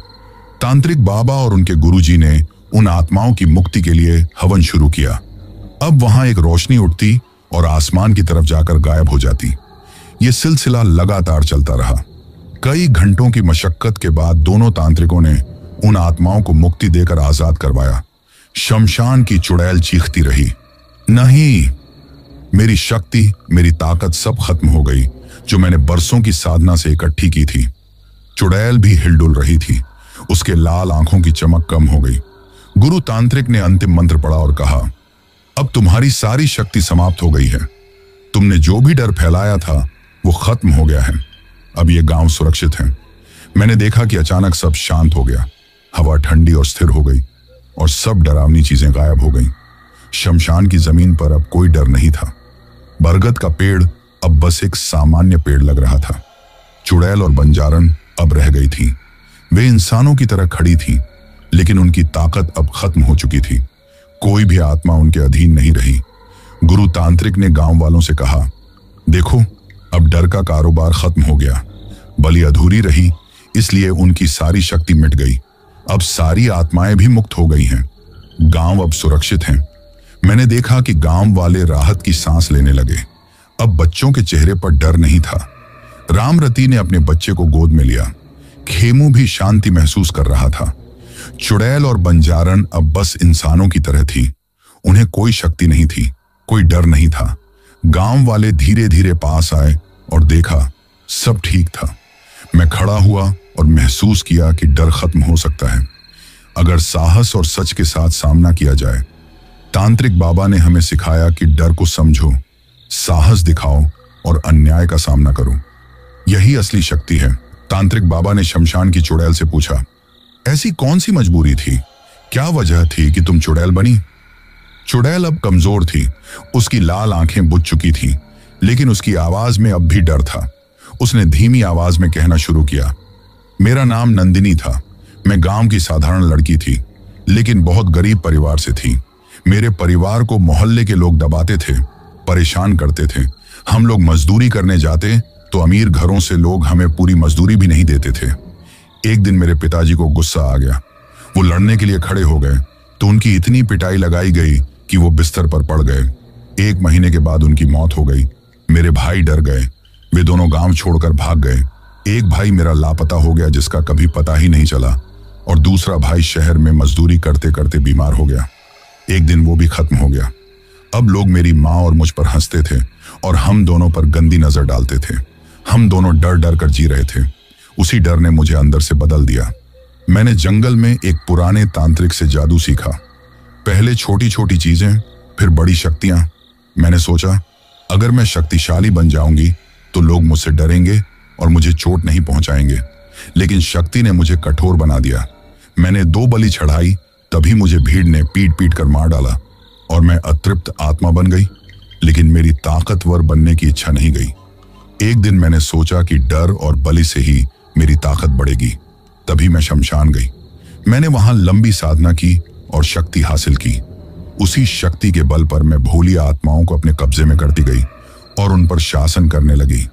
तांत्रिक बाबा और उनके गुरुजी ने उन आत्माओं की मुक्ति के लिए हवन शुरू किया। अब वहां एक रोशनी उठती और आसमान की तरफ जाकर गायब हो जाती। ये सिलसिला लगातार चलता रहा। कई घंटों की मशक्कत के बाद दोनों तांत्रिकों ने उन आत्माओं को मुक्ति देकर आजाद करवाया। शमशान की चुड़ैल चीखती रही, नहीं, मेरी शक्ति, मेरी ताकत सब खत्म हो गई जो मैंने बरसों की साधना से इकट्ठी की थी। चुड़ैल भी हिलडुल रही थी। उसके लाल आंखों की चमक कम हो गई। गुरु तांत्रिक ने अंतिम मंत्र पढ़ा और कहा, अब तुम्हारी सारी शक्ति समाप्त हो गई है। तुमने जो भी डर फैलाया था वो खत्म हो गया है। अब ये गांव सुरक्षित है। मैंने देखा कि अचानक सब शांत हो गया। हवा ठंडी और स्थिर हो गई और सब डरावनी चीजें गायब हो गईं। शमशान की जमीन पर अब कोई डर नहीं था। बरगद का पेड़ अब बस एक सामान्य पेड़ लग रहा था। चुड़ैल और बंजारण अब रह गई थी। वे इंसानों की तरह खड़ी थी, लेकिन उनकी ताकत अब खत्म हो चुकी थी। कोई भी आत्मा उनके अधीन नहीं रही। गुरु तांत्रिक ने गांव वालों से कहा, देखो, अब डर का कारोबार खत्म हो गया। बलि अधूरी रही, इसलिए उनकी सारी शक्ति मिट गई। अब सारी आत्माएं भी मुक्त हो गई हैं। गांव अब सुरक्षित हैं। मैंने देखा कि गांव वाले राहत की सांस लेने लगे। अब बच्चों के चेहरे पर डर नहीं था। रामरती ने अपने बच्चे को गोद में लिया। खेमू भी शांति महसूस कर रहा था। चुड़ैल और बंजारन अब बस इंसानों की तरह थी। उन्हें कोई शक्ति नहीं थी, कोई डर नहीं था। गांव वाले धीरे धीरे पास आए और देखा सब ठीक था। मैं खड़ा हुआ और महसूस किया कि डर खत्म हो सकता है अगर साहस और सच के साथ सामना किया जाए। तांत्रिक बाबा ने हमें सिखाया कि डर को समझो, साहस दिखाओ और अन्याय का सामना करो। यही असली शक्ति है। तांत्रिक बाबा ने शमशान की चुड़ैल से पूछा, ऐसी कौन सी मजबूरी थी, क्या वजह थी कि तुम चुड़ैल बनी? चुड़ैल अब कमजोर थी। उसकी लाल आंखें बुझ चुकी थीं, लेकिन उसकी आवाज में अब भी डर था। उसने धीमी आवाज में कहना शुरू किया, मेरा नाम नंदिनी था। मैं गांव की साधारण लड़की थी, लेकिन बहुत गरीब परिवार से थी। मेरे परिवार को मोहल्ले के लोग दबाते थे, परेशान करते थे। हम लोग मजदूरी करने जाते तो अमीर घरों से लोग हमें पूरी मजदूरी भी नहीं देते थे। एक दिन मेरे पिताजी को गुस्सा आ गया। वो लड़ने के लिए खड़े हो गए तो उनकी इतनी पिटाई लगाई गई कि वो बिस्तर पर पड़ गए। 1 महीने के बाद उनकी मौत हो गई। मेरे भाई डर गए। वे दोनों गांव छोड़कर भाग गए। एक भाई मेरा लापता हो गया जिसका कभी पता ही नहीं चला, और दूसरा भाई शहर में मजदूरी करते करते बीमार हो गया। एक दिन वो भी खत्म हो गया। अब लोग मेरी माँ और मुझ पर हंसते थे और हम दोनों पर गंदी नजर डालते थे। हम दोनों डर डर कर जी रहे थे। उसी डर ने मुझे अंदर से बदल दिया। मैंने जंगल में एक पुराने तांत्रिक से जादू सीखा। पहले छोटी छोटी चीजें, फिर बड़ी शक्तियां। मैंने सोचा अगर मैं शक्तिशाली बन जाऊंगी तो लोग मुझसे डरेंगे और मुझे चोट नहीं पहुंचाएंगे। लेकिन शक्ति ने मुझे कठोर बना दिया। मैंने 2 बलि चढ़ाई, तभी मुझे भीड़ ने पीट पीट कर मार डाला और मैं अतृप्त आत्मा बन गई। लेकिन मेरी ताकतवर बनने की इच्छा नहीं गई। एक दिन मैंने सोचा कि डर और बलि से ही मेरी ताकत बढ़ेगी। तभी मैं शमशान गई। मैंने वहां लंबी साधना की और शक्ति हासिल की। उसी शक्ति के बल पर मैं भोली आत्माओं को अपने कब्जे में करती गई और उन पर शासन करने लगी।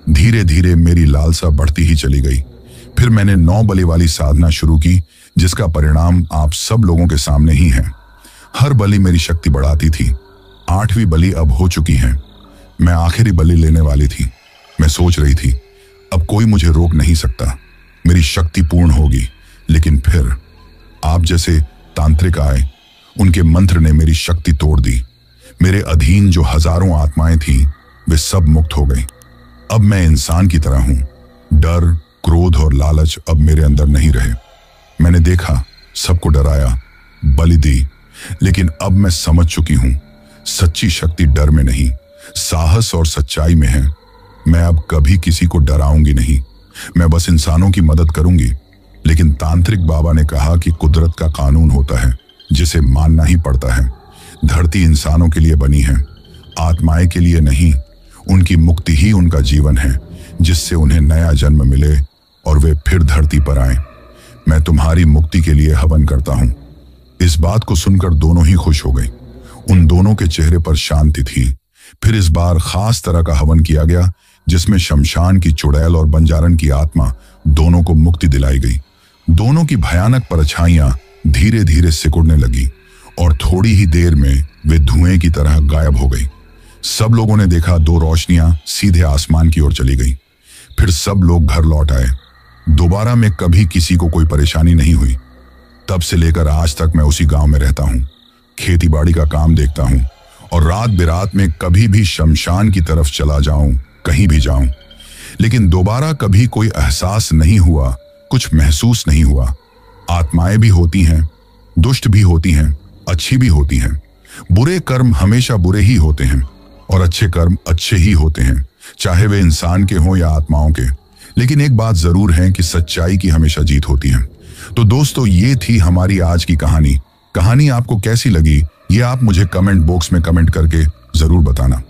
धीरे धीरे मेरी लालसा बढ़ती ही चली गई। फिर मैंने 9 बलि वाली साधना शुरू की, जिसका परिणाम आप सब लोगों के सामने ही है। हर बलि मेरी शक्ति बढ़ाती थी। 8वीं बलि अब हो चुकी है। मैं आखिरी बलि लेने वाली थी। मैं सोच रही थी अब कोई मुझे रोक नहीं सकता, मेरी शक्ति पूर्ण होगी। लेकिन फिर आप जैसे तांत्रिक आए। उनके मंत्र ने मेरी शक्ति तोड़ दी। मेरे अधीन जो हजारों आत्माएं थीं, वे सब मुक्त हो गई। अब मैं इंसान की तरह हूं। डर, क्रोध और लालच अब मेरे अंदर नहीं रहे। मैंने देखा, सबको डराया, बलि दी, लेकिन अब मैं समझ चुकी हूं सच्ची शक्ति डर में नहीं, साहस और सच्चाई में है। मैं अब कभी किसी को डराऊंगी नहीं। मैं बस इंसानों की मदद करूंगी। लेकिन तांत्रिक बाबा ने कहा कि कुदरत का कानून होता है जिसे मानना ही पड़ता है। धरती इंसानों के लिए बनी है, आत्माएं के लिए नहीं। उनकी मुक्ति ही उनका जीवन है, जिससे उन्हें नया जन्म मिले और वे फिर धरती पर आए। मैं तुम्हारी मुक्ति के लिए हवन करता हूं। इस बात को सुनकर दोनों ही खुश हो गई। उन दोनों के चेहरे पर शांति थी। फिर इस बार खास तरह का हवन किया गया, जिसमें शमशान की चुड़ैल और बंजारन की आत्मा दोनों को मुक्ति दिलाई गई। दोनों की भयानक परछाइयां धीरे धीरे सिकुड़ने लगी और थोड़ी ही देर में वे धुएं की तरह गायब हो गई। सब लोगों ने देखा 2 रोशनियां सीधे आसमान की ओर चली गई। फिर सब लोग घर लौट आए। दोबारा में कभी किसी को कोई परेशानी नहीं हुई। तब से लेकर आज तक मैं उसी गांव में रहता हूं, खेती बाड़ी का काम देखता हूं और रात बिरात में कभी भी शमशान की तरफ चला जाऊं, कहीं भी जाऊं। लेकिन दोबारा कभी कोई एहसास नहीं हुआ, कुछ महसूस नहीं हुआ। आत्माएं भी होती हैं, दुष्ट भी होती हैं, अच्छी भी होती हैं। बुरे कर्म हमेशा बुरे ही होते हैं और अच्छे कर्म अच्छे ही होते हैं, चाहे वे इंसान के हों या आत्माओं के। लेकिन एक बात जरूर है कि सच्चाई की हमेशा जीत होती है। तो दोस्तों, ये थी हमारी आज की कहानी। कहानी आपको कैसी लगी, ये आप मुझे कमेंट बॉक्स में कमेंट करके जरूर बताना।